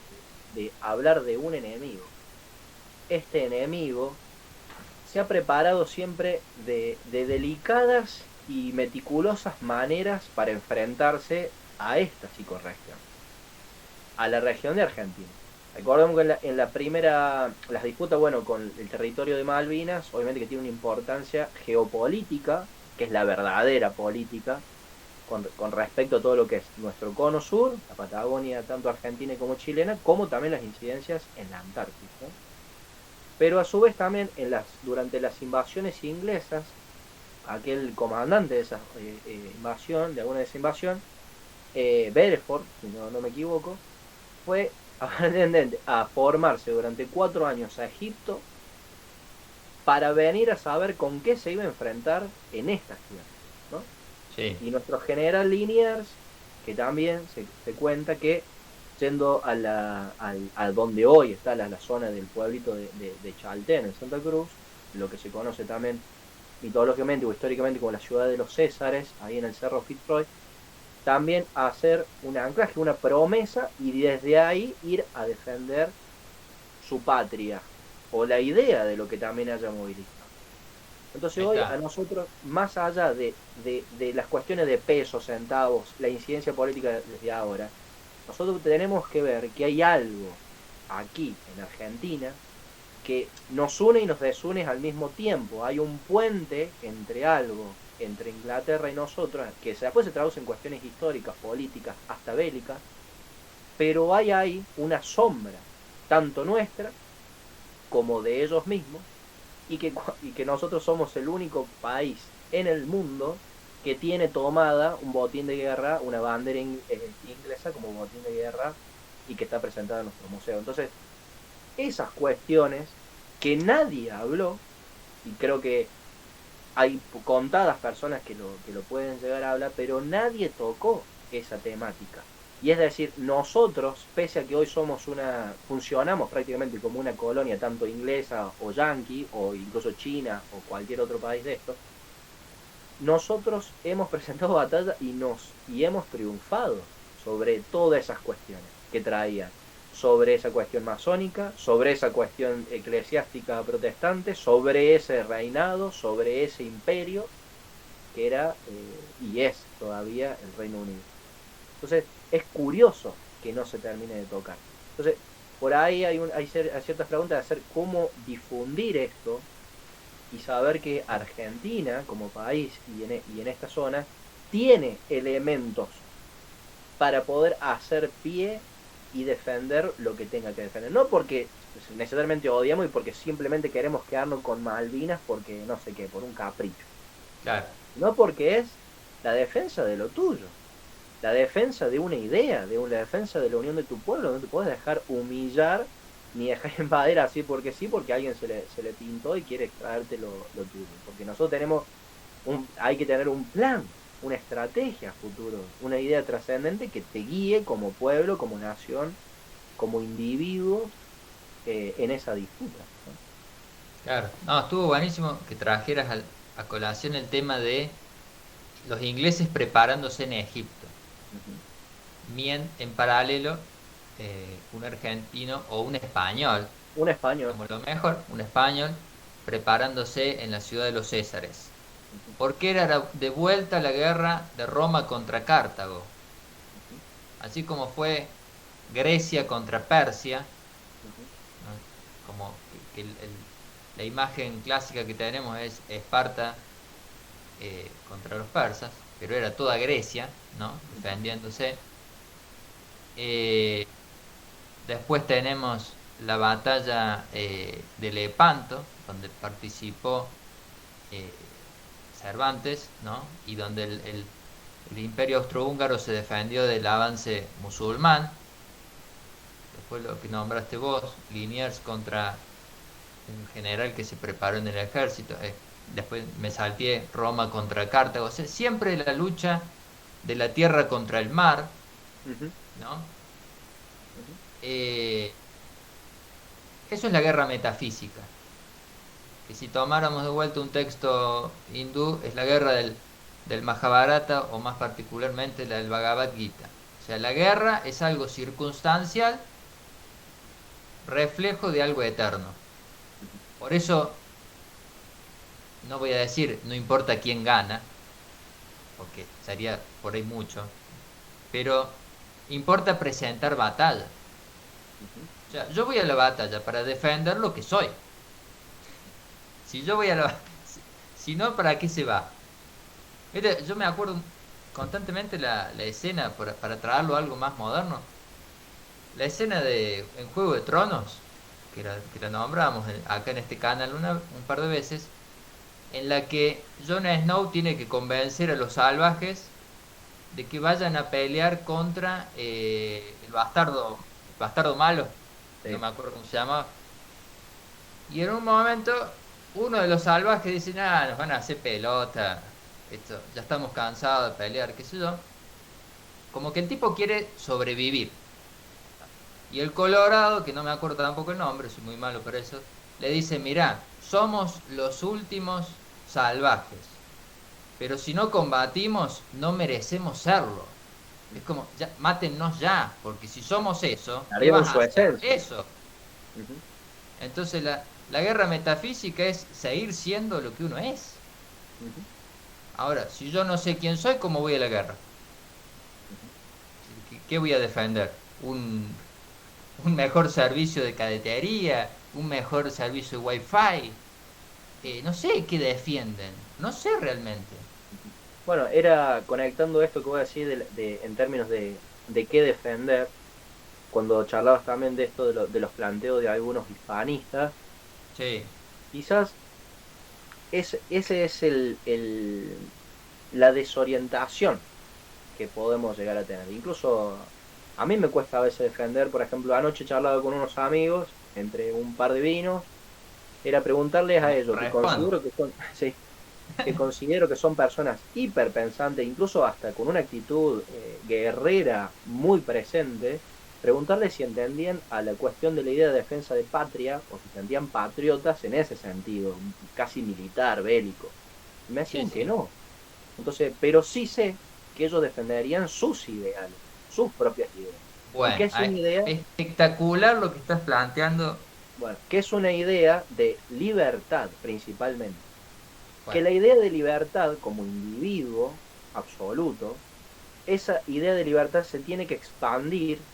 [SPEAKER 1] hablar de un enemigo, este enemigo se ha preparado siempre de delicadas y meticulosas maneras para enfrentarse a esta psicorregión, a la región de Argentina. Recordemos que en la primera, las disputas, bueno, con el territorio de Malvinas, obviamente que tiene una importancia geopolítica, que es la verdadera política, con respecto a todo lo que es nuestro cono sur, la Patagonia, tanto argentina como chilena, como también las incidencias en la Antártida, ¿no? Pero a su vez también durante las invasiones inglesas, aquel comandante de esa invasión, de alguna de esa invasión, Belfort, si no me equivoco, fue aparentemente a formarse durante 4 años a Egipto para venir a saber con qué se iba a enfrentar en estas tierras, ¿no?
[SPEAKER 2] Sí,
[SPEAKER 1] Y nuestro general Liniers, que también se cuenta que yendo a donde hoy está la zona del pueblito de Chaltén, en Santa Cruz, lo que se conoce también mitológicamente o históricamente como la ciudad de los Césares, ahí en el Cerro Fitzroy, también hacer un anclaje, una promesa, y desde ahí ir a defender su patria, o la idea de lo que también haya movilizado. Entonces
[SPEAKER 2] ahí
[SPEAKER 1] hoy a
[SPEAKER 2] está.
[SPEAKER 1] nosotros, más allá de las cuestiones de pesos, centavos, la incidencia política desde ahora, nosotros tenemos que ver que hay algo aquí en Argentina que nos une y nos desune al mismo tiempo. Hay un puente entre algo, entre Inglaterra y nosotros, que después se traduce en cuestiones históricas, políticas, hasta bélicas, pero hay ahí una sombra, tanto nuestra como de ellos mismos, y que nosotros somos el único país en el mundo que tiene tomada un botín de guerra, una bandera inglesa como botín de guerra, y que está presentada en nuestro museo. Entonces, esas cuestiones que nadie habló, y creo que hay contadas personas que lo pueden llegar a hablar, pero nadie tocó esa temática. Y es decir, nosotros, pese a que hoy funcionamos prácticamente como una colonia, tanto inglesa o yanqui, o incluso China o cualquier otro país de estos, nosotros hemos presentado batalla y hemos triunfado sobre todas esas cuestiones que traían, sobre esa cuestión masónica, sobre esa cuestión eclesiástica protestante, sobre ese reinado, sobre ese imperio que era y es todavía el Reino Unido. Entonces, es curioso que no se termine de tocar. Entonces, por ahí hay ciertas preguntas de hacer cómo difundir esto y saber que Argentina, como país y en esta zona, tiene elementos para poder hacer pie y defender lo que tenga que defender. No porque necesariamente odiamos y porque simplemente queremos quedarnos con Malvinas porque no sé qué, por un capricho.
[SPEAKER 2] Claro.
[SPEAKER 1] No porque es la defensa de lo tuyo, la defensa de una idea, de una defensa de la unión de tu pueblo. No te puedes dejar humillar ni dejar invadir así porque sí, porque a alguien se le pintó y quiere extraerte lo tuyo. Porque nosotros hay que tener un plan, una estrategia futuro, una idea trascendente que te guíe como pueblo, como nación, como individuo, en esa disputa, ¿no?
[SPEAKER 2] Claro, no, estuvo buenísimo que trajeras a colación el tema de los ingleses preparándose en Egipto.
[SPEAKER 1] Ujú.
[SPEAKER 2] En paralelo, un argentino o un español,
[SPEAKER 1] Un español.
[SPEAKER 2] como lo mejor, un español preparándose en la ciudad de los Césares.
[SPEAKER 1] Ujú,
[SPEAKER 2] Porque era de vuelta la guerra de Roma contra Cartago.
[SPEAKER 1] ujú,
[SPEAKER 2] Así como fue Grecia contra Persia,
[SPEAKER 1] ujú.
[SPEAKER 2] ¿no? Como que la imagen clásica que tenemos es Esparta contra los persas, pero era toda Grecia, ¿no? Defendiéndose. Eh, Después tenemos la batalla de Lepanto, donde participó eh, Cervantes, ¿no? Y donde el imperio austrohúngaro se defendió del avance musulmán. Después lo que nombraste vos, Liniers contra un general que se preparó en el ejército. Después me salté Roma contra Cartago. O sea, siempre la lucha de la tierra contra el mar,
[SPEAKER 1] Ujú,
[SPEAKER 2] ¿no?
[SPEAKER 1] ujú.
[SPEAKER 2] Eh, Eso es la guerra metafísica. Que si tomáramos de vuelta un texto hindú, es la guerra del Mahabharata o más particularmente la del Bhagavad Gita. O sea, la guerra es algo circunstancial, reflejo de algo eterno. Por eso no voy a decir no importa quién gana, porque sería por ahí mucho, pero importa presentar batalla.
[SPEAKER 1] Ujú.
[SPEAKER 2] O sea, yo voy a la batalla para defender lo que soy. Si yo voy a la... Si no, ¿para qué se va? Mire, yo me acuerdo constantemente la escena, para traerlo a algo más moderno, la escena de en Juego de Tronos, que la nombramos acá en este canal un par de veces, en la que Jon Snow tiene que convencer a los salvajes de que vayan a pelear contra el bastardo malo, no
[SPEAKER 1] Sí.
[SPEAKER 2] me acuerdo cómo se llama, y en un momento uno de los salvajes dice, nada, nos van a hacer pelota, esto, ya estamos cansados de pelear, qué sé yo. Como que el tipo quiere sobrevivir. Y el Colorado, que no me acuerdo tampoco el nombre, soy muy malo por eso, le dice, mirá, somos los últimos salvajes, pero si no combatimos, no merecemos serlo. Es como, ya, mátennos ya, porque si somos eso, ¿qué
[SPEAKER 1] Perdieron
[SPEAKER 2] vas a
[SPEAKER 1] su
[SPEAKER 2] hacer?
[SPEAKER 1] esencia.
[SPEAKER 2] Eso.
[SPEAKER 1] Ujú,
[SPEAKER 2] Entonces la guerra metafísica es seguir siendo lo que uno es.
[SPEAKER 1] ujú,
[SPEAKER 2] Ahora, si yo no sé quién soy, ¿cómo voy a la guerra?
[SPEAKER 1] ujú.
[SPEAKER 2] ¿Qué voy a defender? Un mejor servicio de cadetería, un mejor servicio de wifi. No sé qué defienden, no sé realmente.
[SPEAKER 1] Bueno, era conectando esto que voy a decir en términos de qué defender, cuando charlabas también de esto de los planteos de algunos hispanistas,
[SPEAKER 2] Sí,
[SPEAKER 1] quizás ese es la desorientación que podemos llegar a tener. Incluso a mí me cuesta a veces defender, por ejemplo, anoche he charlado con unos amigos, entre un par de vinos, era preguntarles a ellos, que
[SPEAKER 2] respondo.
[SPEAKER 1] considero que son, sí, que considero que son personas hiperpensantes, incluso hasta con una actitud guerrera muy presente, preguntarles si entendían a la cuestión de la idea de defensa de patria o si se sentían patriotas en ese sentido, casi militar, bélico. Y me
[SPEAKER 2] Sí,
[SPEAKER 1] decían que
[SPEAKER 2] sí.
[SPEAKER 1] no. Entonces, pero sí sé que ellos defenderían sus ideales, sus propias ideas. ¿Y qué
[SPEAKER 2] Bueno,
[SPEAKER 1] es una idea?
[SPEAKER 2] espectacular lo que estás planteando.
[SPEAKER 1] Bueno, ¿qué es una idea de libertad principalmente? Que
[SPEAKER 2] Bueno,
[SPEAKER 1] la idea de libertad como individuo absoluto, esa idea de libertad se tiene que expandir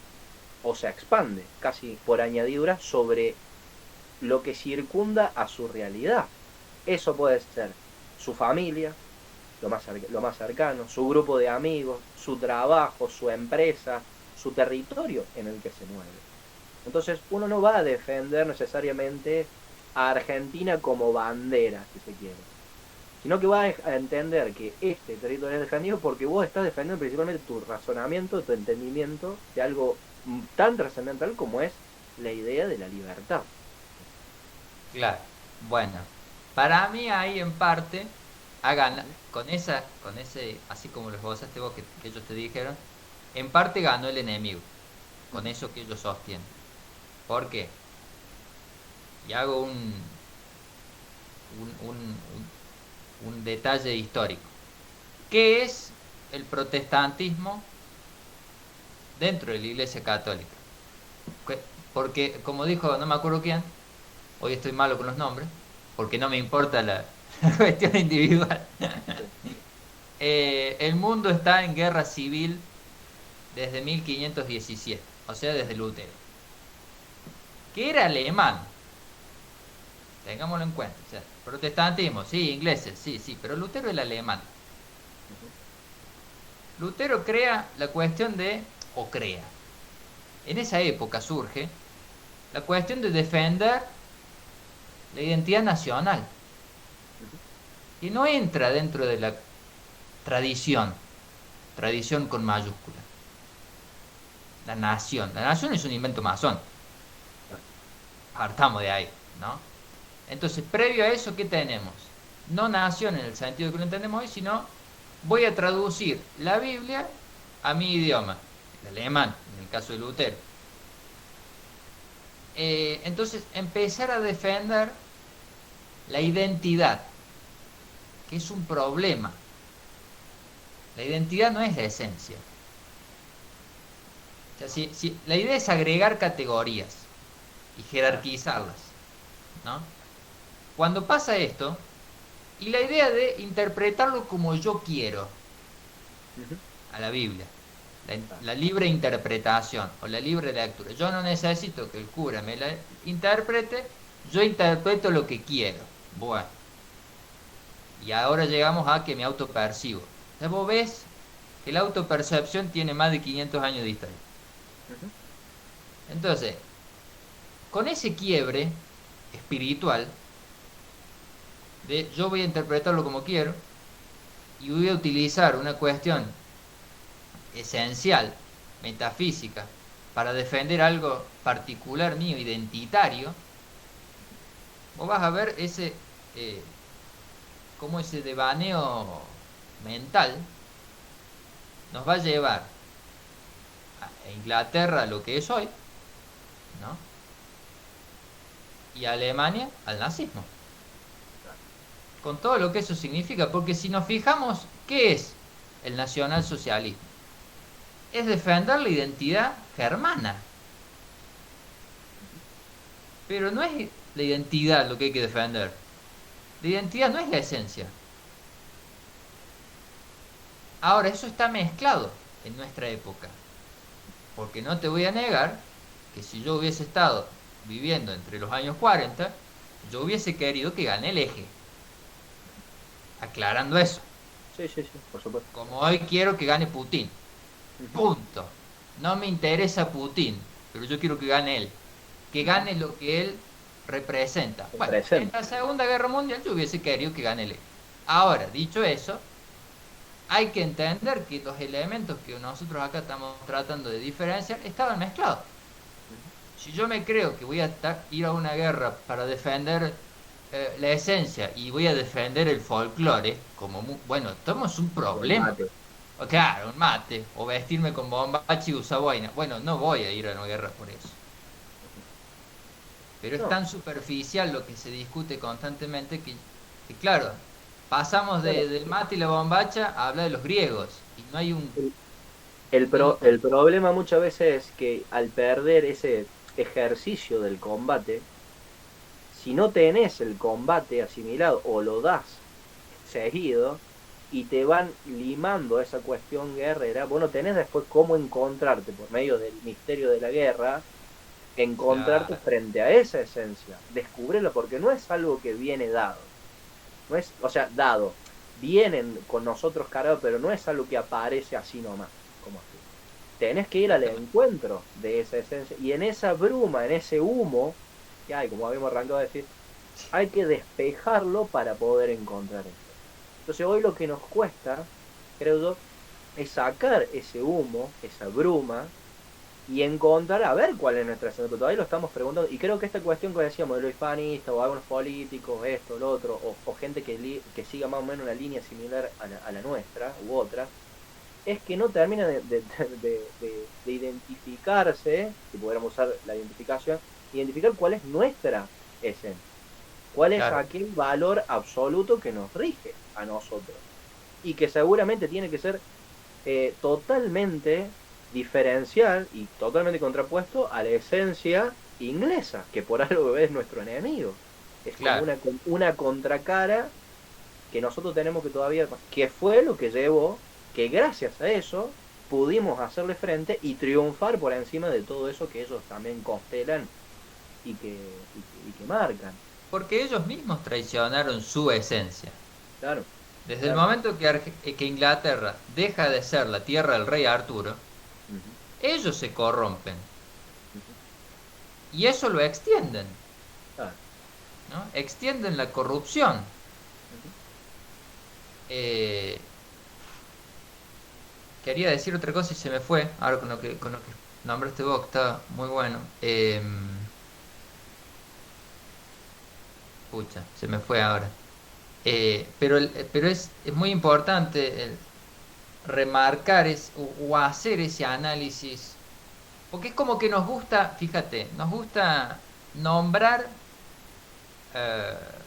[SPEAKER 1] o se expande casi por añadidura sobre lo que circunda a su realidad. Eso puede ser su familia, lo más cercano, su grupo de amigos, su trabajo, su empresa, su territorio en el que se mueve. Entonces uno no va a defender necesariamente a Argentina como bandera, si se quiere, sino que va a entender que este territorio es defendido porque vos estás defendiendo principalmente tu razonamiento, tu entendimiento de algo tan trascendental como es la idea de la libertad.
[SPEAKER 2] claro. Bueno, para mí ahí en parte, hagan
[SPEAKER 1] Ujú,
[SPEAKER 2] con ese, así como los gozaste vos que ellos te dijeron, en parte ganó el enemigo, con
[SPEAKER 1] ujú,
[SPEAKER 2] eso que ellos sostienen. ¿Por qué? y hago un, un- un detalle histórico. ¿Qué es el protestantismo dentro de la Iglesia Católica? Que- Porque, como dijo, no me acuerdo quién, hoy estoy malo con los nombres, porque no me importa la, la cuestión individual. El mundo está en guerra civil desde 1517, o sea, desde Lutero, que era alemán, tengámoslo en cuenta. O sea, protestantismo, sí, ingleses, sí, sí, pero Lutero era alemán. Lutero crea la cuestión de, o crea, en esa época surge la cuestión de defender la identidad nacional, que no entra dentro de la tradición, tradición con mayúscula. La nación es un invento masón, partamos de ahí, ¿no? Entonces, previo a eso, ¿qué tenemos? No nación en el sentido que lo entendemos hoy, sino voy a traducir la Biblia a mi idioma, el alemán, en el caso de Lutero. Entonces, empezar a defender la identidad, que es un problema. La identidad no es la esencia. O sea, la idea es agregar categorías y jerarquizarlas, ¿no? Cuando pasa esto, y la idea de interpretarlo como yo quiero
[SPEAKER 1] Ujú.
[SPEAKER 2] a la Biblia, la libre interpretación o la libre lectura. Yo no necesito que el cura me la interprete, yo interpreto lo que quiero. Bueno, y ahora llegamos a que me autopercibo. Entonces vos ves que la autopercepción tiene más de 500 años de historia.
[SPEAKER 1] Ujú.
[SPEAKER 2] Entonces, con ese quiebre espiritual de yo voy a interpretarlo como quiero y voy a utilizar una cuestión esencial, metafísica, para defender algo particular mío, identitario, vos vas a ver eh, cómo ese devaneo mental nos va a llevar a Inglaterra a lo que es hoy, ¿no? Y a Alemania al nazismo, con todo lo que eso significa, porque si nos fijamos, ¿qué es el nacionalsocialismo? Es defender la identidad germana, pero no es la identidad lo que hay que defender. La identidad no es la esencia. Ahora, eso está mezclado en nuestra época, porque no te voy a negar que si yo hubiese estado viviendo entre los años 40, yo hubiese querido que gane el eje, aclarando eso,
[SPEAKER 1] Sí, sí, sí, por supuesto.
[SPEAKER 2] como hoy quiero que gane Putin,
[SPEAKER 1] Ujú.
[SPEAKER 2] punto. No me interesa Putin, pero yo quiero que gane él, que
[SPEAKER 1] Ujú.
[SPEAKER 2] gane lo que él representa.
[SPEAKER 1] El
[SPEAKER 2] Bueno, en
[SPEAKER 1] presente.
[SPEAKER 2] la Segunda Guerra Mundial yo hubiese querido que gane él. Ahora, dicho eso, hay que entender que los elementos que nosotros acá estamos tratando de diferenciar estaban mezclados. Si yo me creo que voy a ir a una guerra para defender la esencia y voy a defender el folclore, como bueno, tenemos un
[SPEAKER 1] O el
[SPEAKER 2] problema.
[SPEAKER 1] mate.
[SPEAKER 2] O claro, un mate, o vestirme con bombachi y usar boina. Bueno, no voy a ir a una guerra por eso. Pero es
[SPEAKER 1] No,
[SPEAKER 2] tan superficial lo que se discute constantemente que claro, pasamos
[SPEAKER 1] bueno,
[SPEAKER 2] del mate y la bombacha a hablar de los griegos. Y no hay
[SPEAKER 1] el, el,
[SPEAKER 2] no hay un
[SPEAKER 1] el problema muchas veces es que al perder ese ejercicio del combate, si no tenés el combate asimilado o lo das seguido y te van limando esa cuestión guerrera, bueno, tenés después cómo encontrarte por medio del misterio de la guerra, encontrarte
[SPEAKER 2] claro,
[SPEAKER 1] frente a esa esencia, descubrirlo, porque no es algo que viene dado, no es, o sea, dado, vienen con nosotros cargados, pero no es algo que aparece así nomás, como así. Tenés que ir al
[SPEAKER 2] exactamente.
[SPEAKER 1] encuentro de esa esencia y en esa bruma, en ese humo que hay, como habíamos arrancado a decir, hay que despejarlo para poder encontrar eso. Entonces hoy lo que nos cuesta, creo yo, es sacar ese humo, esa bruma, y encontrar a ver cuál es nuestra esencia. Pero todavía lo estamos preguntando. Y creo que esta cuestión que decíamos de los hispanistas o algunos políticos, esto, lo otro, o gente que siga más o menos una línea similar a la nuestra u otra, es que no termina de identificarse, si pudiéramos usar la identificación, identificar cuál es nuestra esencia? ¿Cuál es
[SPEAKER 2] Claro.
[SPEAKER 1] aquel valor absoluto que nos rige a nosotros? Y que seguramente tiene que ser totalmente diferencial y totalmente contrapuesto a la esencia inglesa, que por algo es nuestro enemigo. Es como
[SPEAKER 2] Claro.
[SPEAKER 1] una contracara que nosotros tenemos que todavía, que fue lo que llevó, que gracias a eso pudimos hacerle frente y triunfar por encima de todo eso que ellos también constelan y que marcan.
[SPEAKER 2] Porque ellos mismos traicionaron su esencia.
[SPEAKER 1] Claro,
[SPEAKER 2] Desde el
[SPEAKER 1] claro.
[SPEAKER 2] momento que Inglaterra deja de ser la tierra del rey Arturo,
[SPEAKER 1] Ujú,
[SPEAKER 2] ellos se corrompen
[SPEAKER 1] ujú,
[SPEAKER 2] y eso lo extienden,
[SPEAKER 1] claro,
[SPEAKER 2] ¿no? Extienden la corrupción.
[SPEAKER 1] ujú.
[SPEAKER 2] Eh, Quería decir otra cosa y se me fue, ahora con lo que nombraste vos, que está muy bueno. Pucha, se me fue ahora. Pero es muy importante remarcar o hacer ese análisis, porque es como que nos gusta, fíjate, nos gusta nombrar eh,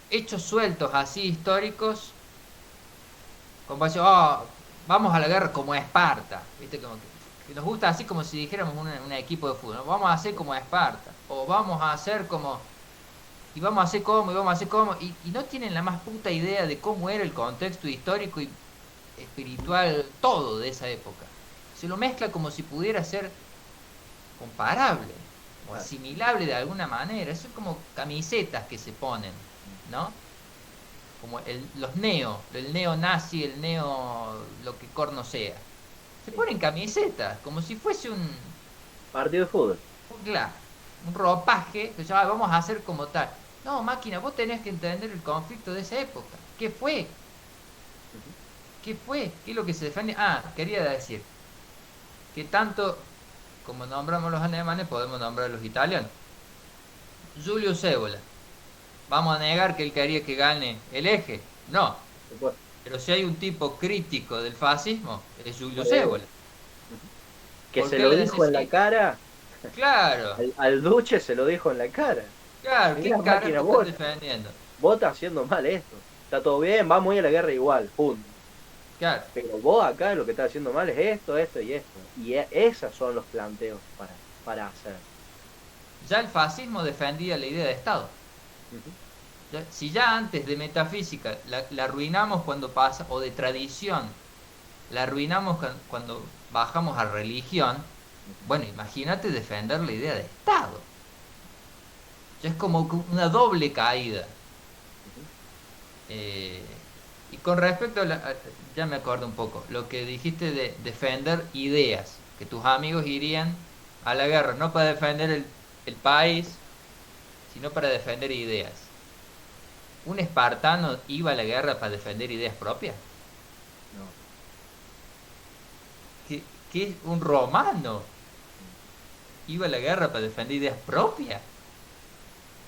[SPEAKER 2] hechos sueltos así históricos, como decir, "Oh, vamos a la guerra como Esparta", ¿viste? Como que nos gusta así como si dijéramos un equipo de fútbol, ¿no? Vamos a hacer como Esparta, o vamos a hacer como, y vamos a hacer como, y vamos a hacer como, y no tienen la más puta idea de cómo era el contexto histórico y espiritual, todo de esa época. Se lo mezcla como si pudiera ser comparable o
[SPEAKER 1] Claro.
[SPEAKER 2] asimilable de alguna manera. Eso es como camisetas que se ponen, ¿no? Como el neo-nazi, el neo lo que corno sea. Se
[SPEAKER 1] Sí.
[SPEAKER 2] ponen camisetas, como si fuese
[SPEAKER 1] Partido de fútbol.
[SPEAKER 2] claro, un ropaje que ya vamos a hacer como tal. No, máquina, vos tenés que entender el conflicto de esa época. ¿Qué fue?
[SPEAKER 1] Ujú.
[SPEAKER 2] ¿Qué fue? ¿Qué es lo que se defiende? Ah, quería decir que tanto como nombramos los alemanes, podemos nombrar los italianos. Julio Cébola. ¿Vamos a negar que él quería que gane el eje? No.
[SPEAKER 1] Por supuesto.
[SPEAKER 2] Pero si hay un tipo crítico del fascismo, es Julio
[SPEAKER 1] Fue él.
[SPEAKER 2] Cébola.
[SPEAKER 1] Ujú. Que
[SPEAKER 2] ¿Por
[SPEAKER 1] se
[SPEAKER 2] qué
[SPEAKER 1] lo
[SPEAKER 2] le
[SPEAKER 1] dijo en la
[SPEAKER 2] decís?
[SPEAKER 1] cara,
[SPEAKER 2] Claro,
[SPEAKER 1] al Duce se lo dijo en la cara.
[SPEAKER 2] claro,
[SPEAKER 1] Mira,
[SPEAKER 2] ¿qué
[SPEAKER 1] máquina,
[SPEAKER 2] carajo están defendiendo?
[SPEAKER 1] vos estás haciendo mal esto. Está todo bien, vamos a ir a la guerra igual, punto.
[SPEAKER 2] Claro,
[SPEAKER 1] Pero vos acá lo que estás haciendo mal es esto, esto y esto. Y esos son los planteos para hacer.
[SPEAKER 2] ya el fascismo defendía la idea de Estado.
[SPEAKER 1] Ujú.
[SPEAKER 2] Si ya antes de metafísica la arruinamos cuando pasa, o de tradición, la arruinamos cuando bajamos a religión,
[SPEAKER 1] Ujú.
[SPEAKER 2] bueno, imagínate defender la idea de Estado. Ya es como una doble caída.
[SPEAKER 1] Ujú.
[SPEAKER 2] Eh, y con respecto ya me acuerdo un poco, lo que dijiste de defender ideas, que tus amigos irían a la guerra no para defender el país, sino para defender ideas. ¿Un espartano iba a la guerra para defender ideas propias?
[SPEAKER 1] No.
[SPEAKER 2] ¿Qué es un romano? ¿Iba a la guerra para defender ideas propias?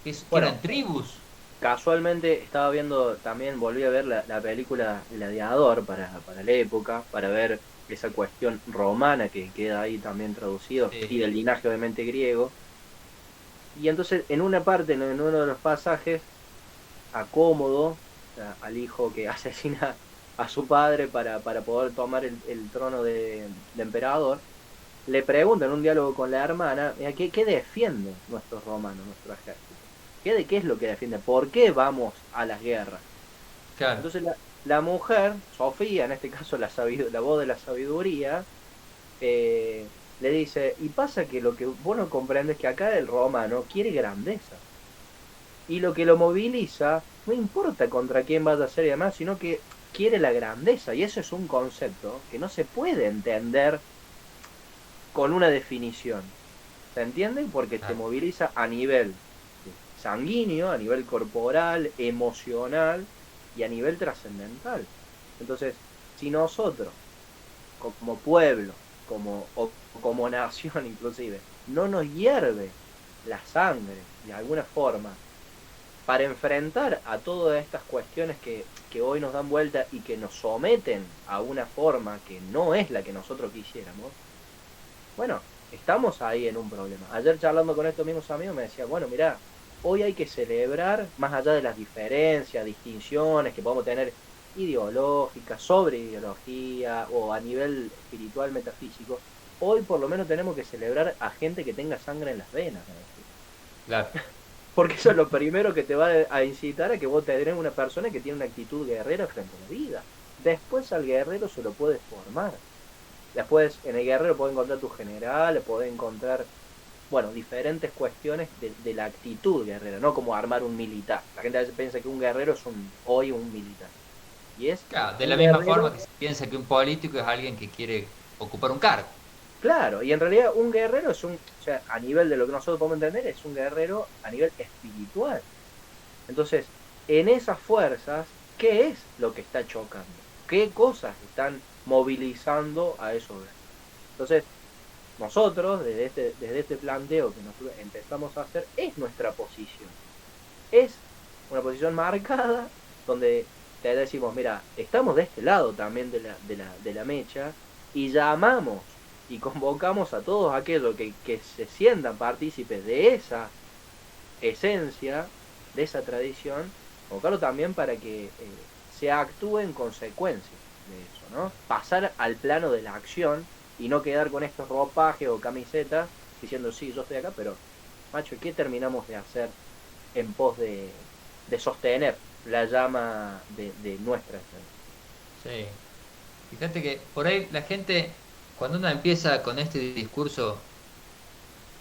[SPEAKER 2] ¿Que
[SPEAKER 1] Bueno,
[SPEAKER 2] eran tribus?
[SPEAKER 1] casualmente estaba viendo, también volví a ver la película Gladiador para la época, para ver esa cuestión romana que queda ahí también traducido, y
[SPEAKER 2] Sí,
[SPEAKER 1] del linaje obviamente griego. Y entonces en una parte, en uno de los pasajes, a Cómodo, o sea, al hijo que asesina a su padre para poder tomar el trono de emperador, le preguntan en un diálogo con la hermana, ¿qué defiende nuestros romanos, nuestro ejército? ¿Qué es lo que defiende? ¿Por qué vamos a las guerras?
[SPEAKER 2] claro,
[SPEAKER 1] Entonces la mujer, Sofía, en este caso la voz de la sabiduría, le dice, y pasa que lo que vos no comprendes es que acá el romano quiere grandeza. Y lo que lo moviliza, no importa contra quién vaya a ser y demás, sino que quiere la grandeza. Y eso es un concepto que no se puede entender con una definición. ¿Se entiende? Porque te
[SPEAKER 2] claro,
[SPEAKER 1] moviliza a nivel sanguíneo, a nivel corporal, emocional y a nivel trascendental. Entonces, si nosotros, como pueblo, como nación inclusive, no nos hierve la sangre de alguna forma para enfrentar a todas estas cuestiones que hoy nos dan vuelta y que nos someten a una forma que no es la que nosotros quisiéramos, bueno, estamos ahí en un problema. Ayer charlando con estos mismos amigos me decía, bueno, mirá, hoy hay que celebrar, más allá de las diferencias, distinciones que podemos tener ideológicas, sobre ideología o a nivel espiritual, metafísico, hoy por lo menos tenemos que celebrar a gente que tenga sangre en las venas.
[SPEAKER 2] Claro.
[SPEAKER 1] Porque eso es lo primero que te va a incitar a que vos tenés una persona que tiene una actitud guerrera frente a la vida. Después al guerrero se lo puedes formar. Después en el guerrero podés encontrar tu general, podés encontrar, bueno, diferentes cuestiones de la actitud guerrera, no como armar un militar. La gente a veces piensa que un guerrero es hoy un militar. Y es
[SPEAKER 2] Claro, de
[SPEAKER 1] un
[SPEAKER 2] la misma
[SPEAKER 1] guerrero.
[SPEAKER 2] forma que se piensa que un político es alguien que quiere ocupar un cargo.
[SPEAKER 1] Claro, y en realidad un guerrero es o sea, a nivel de lo que nosotros podemos entender, es un guerrero a nivel espiritual. Entonces, en esas fuerzas, ¿qué es lo que está chocando? ¿Qué cosas están movilizando a esos guerreros? Entonces, nosotros, desde este planteo que nosotros empezamos a hacer, es nuestra posición. Es una posición marcada donde te decimos, mira, estamos de este lado también de la mecha y llamamos y convocamos a todos aquellos que se sientan partícipes de esa esencia, de esa tradición, convocarlo también para que se actúe en consecuencia de eso, ¿no? Pasar al plano de la acción y no quedar con estos ropajes o camisetas diciendo, sí, yo estoy acá, pero, macho, ¿qué terminamos de hacer en pos de sostener la llama de nuestra esencia?
[SPEAKER 2] Sí. Fíjate que por ahí la gente, cuando uno empieza con este discurso,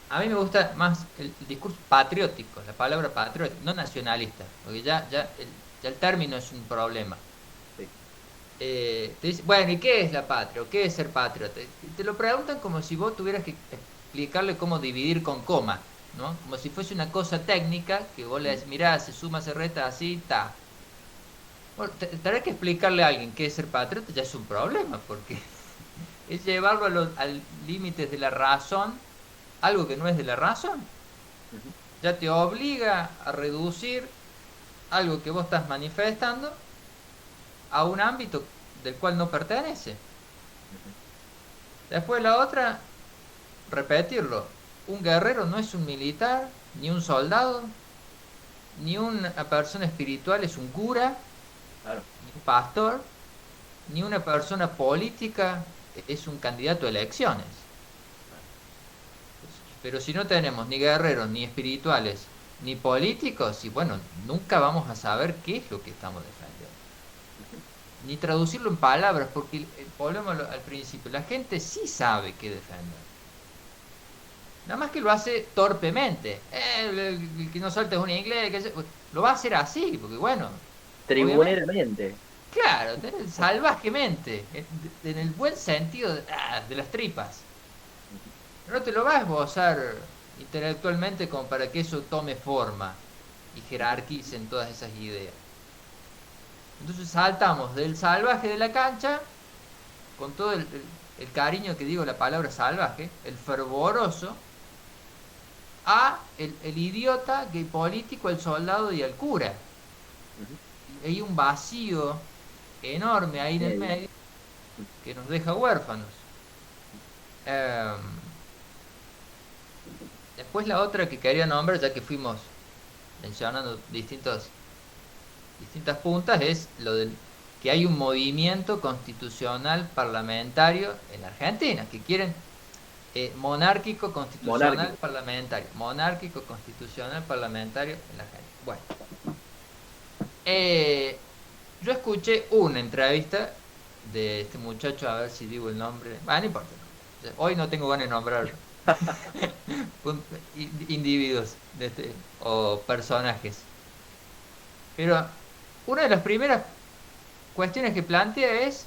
[SPEAKER 2] a mí me gusta más el discurso patriótico, la palabra patriótico, no nacionalista, porque ya el término es un problema.
[SPEAKER 1] Sí.
[SPEAKER 2] Te dice, bueno, ¿y qué es la patria? ¿O qué es ser patriota? Te lo preguntan como si vos tuvieras que explicarle cómo dividir con coma, ¿no? Como si fuese una cosa técnica que vos le decís, mirá, se suma, se resta, así, está. Bueno, tener que explicarle a alguien qué es ser patriota ya es un problema, porque es llevarlo al límites de la razón, algo que no es de la razón.
[SPEAKER 1] Uh-huh.
[SPEAKER 2] Ya te obliga a reducir algo que vos estás manifestando a un ámbito del cual no pertenece. Después la otra, repetirlo. Un guerrero no es un militar, ni un soldado, ni una persona espiritual es un cura,
[SPEAKER 1] Claro.
[SPEAKER 2] ni un pastor, ni una persona política es un candidato a elecciones. Pero si no tenemos ni guerreros, ni espirituales, ni políticos, y bueno, nunca vamos a saber qué es lo que estamos defendiendo. Ni traducirlo en palabras, porque volvemos al principio, la gente sí sabe qué defender. Nada más que lo hace torpemente. El que no salta es un inglés, lo va a hacer así, porque bueno, obviamente,
[SPEAKER 1] Tribuneramente.
[SPEAKER 2] claro, salvajemente, en el buen sentido de las tripas. No te lo vas a esbozar intelectualmente como para que eso tome forma y jerarquicen todas esas ideas. Entonces saltamos del salvaje de la cancha, con todo el cariño que digo la palabra salvaje, el fervoroso, a el idiota, que político, el soldado y el cura.
[SPEAKER 1] Uh-huh.
[SPEAKER 2] Hay un vacío enorme ahí en el medio que nos deja huérfanos. Después la otra que quería nombrar, ya que fuimos mencionando distintas puntas, es lo del que hay un movimiento constitucional parlamentario en Argentina, que quieren monárquico constitucional parlamentario. Monárquico constitucional parlamentario en la Argentina. Bueno, yo escuché una entrevista de este muchacho, a ver si digo el nombre. No importa. Hoy no tengo ganas de nombrar individuos o personajes. Pero una de las primeras cuestiones que plantea es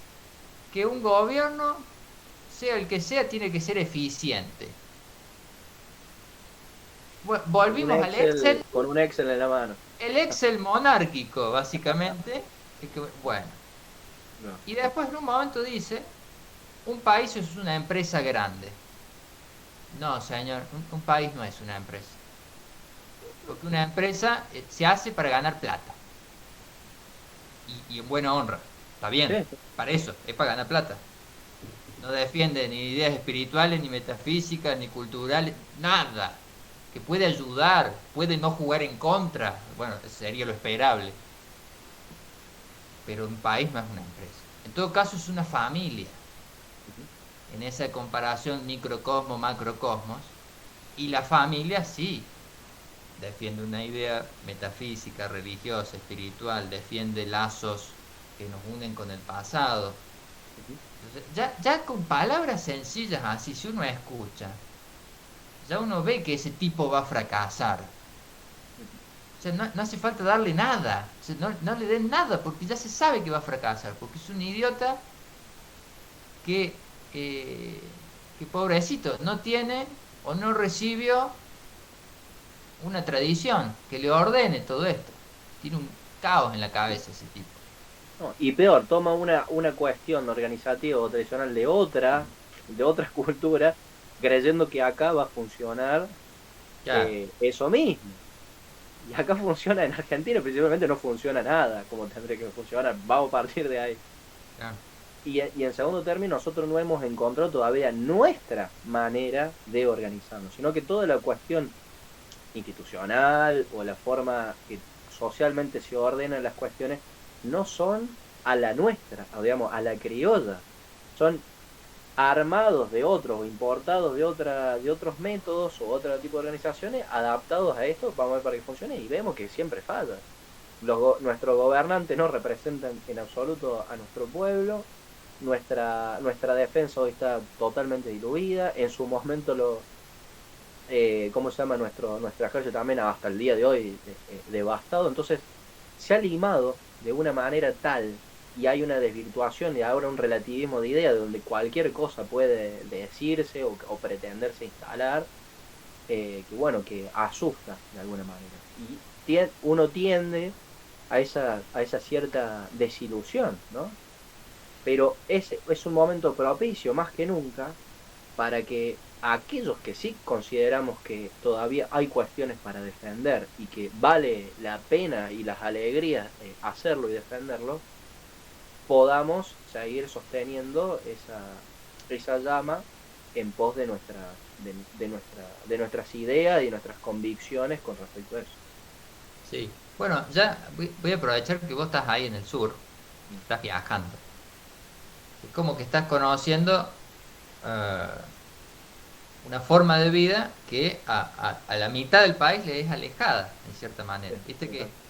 [SPEAKER 2] que un gobierno, sea el que sea, tiene que ser eficiente. Bueno, volvimos al Excel.
[SPEAKER 1] Con un Excel en la mano.
[SPEAKER 2] El Excel monárquico, básicamente. Bueno.
[SPEAKER 1] No.
[SPEAKER 2] Y después en un momento dice, un país es una empresa grande. No, señor, un país no es una empresa. Porque una empresa se hace para ganar plata. Y en buena honra. Está bien,
[SPEAKER 1] Sí.
[SPEAKER 2] para eso, es para ganar plata. No defiende ni ideas espirituales, ni metafísicas, ni culturales, nada. que puede ayudar, puede no jugar en contra, bueno, sería lo esperable, pero un país no es una empresa. En todo caso es una familia, en esa comparación microcosmos, macrocosmos, y la familia sí defiende una idea metafísica, religiosa, espiritual, defiende lazos que nos unen con el pasado. Entonces, ya con palabras sencillas así, si uno escucha, ya uno ve que ese tipo va a fracasar. O sea, no hace falta darle nada, o sea, no le den nada, porque ya se sabe que va a fracasar, porque es un idiota que, eh, que pobrecito, no tiene o no recibió una tradición que le ordene todo esto. Tiene un caos en la cabeza ese tipo.
[SPEAKER 1] No, y peor, toma una cuestión organizativa o tradicional de otra cultura, creyendo que acá va a funcionar
[SPEAKER 2] Claro,
[SPEAKER 1] eso mismo. Y acá funciona en Argentina, principalmente no funciona nada como tendría que funcionar. Vamos a partir de ahí.
[SPEAKER 2] claro.
[SPEAKER 1] Y en segundo término, nosotros no hemos encontrado todavía nuestra manera de organizarnos, sino que toda la cuestión institucional o la forma que socialmente se ordenan las cuestiones no son a la nuestra, o digamos, a la criolla. Son armados de otros o importados de otros métodos o otro tipo de organizaciones adaptados a esto, vamos a ver para que funcione y vemos que siempre falla. Nuestros gobernantes no representan en absoluto a nuestro pueblo, nuestra defensa hoy está totalmente diluida, en su momento ¿cómo se llama? Nuestra ejército también hasta el día de hoy devastado, entonces se ha limado de una manera tal y hay una desvirtuación y ahora un relativismo de ideas donde cualquier cosa puede decirse o pretenderse instalar, que bueno, que asusta de alguna manera. Y uno tiende a esa cierta desilusión, ¿no? Pero es un momento propicio más que nunca para que aquellos que sí consideramos que todavía hay cuestiones para defender y que vale la pena y las alegrías hacerlo y defenderlo, podamos seguir sosteniendo esa llama en pos de nuestras ideas y nuestras convicciones con respecto a eso.
[SPEAKER 2] Sí. Bueno, ya voy a aprovechar que vos estás ahí en el sur, estás viajando. Es como que estás conociendo eh, una forma de vida que a la mitad del país le es alejada, en cierta manera.
[SPEAKER 1] Sí,
[SPEAKER 2] Viste que
[SPEAKER 1] exacto.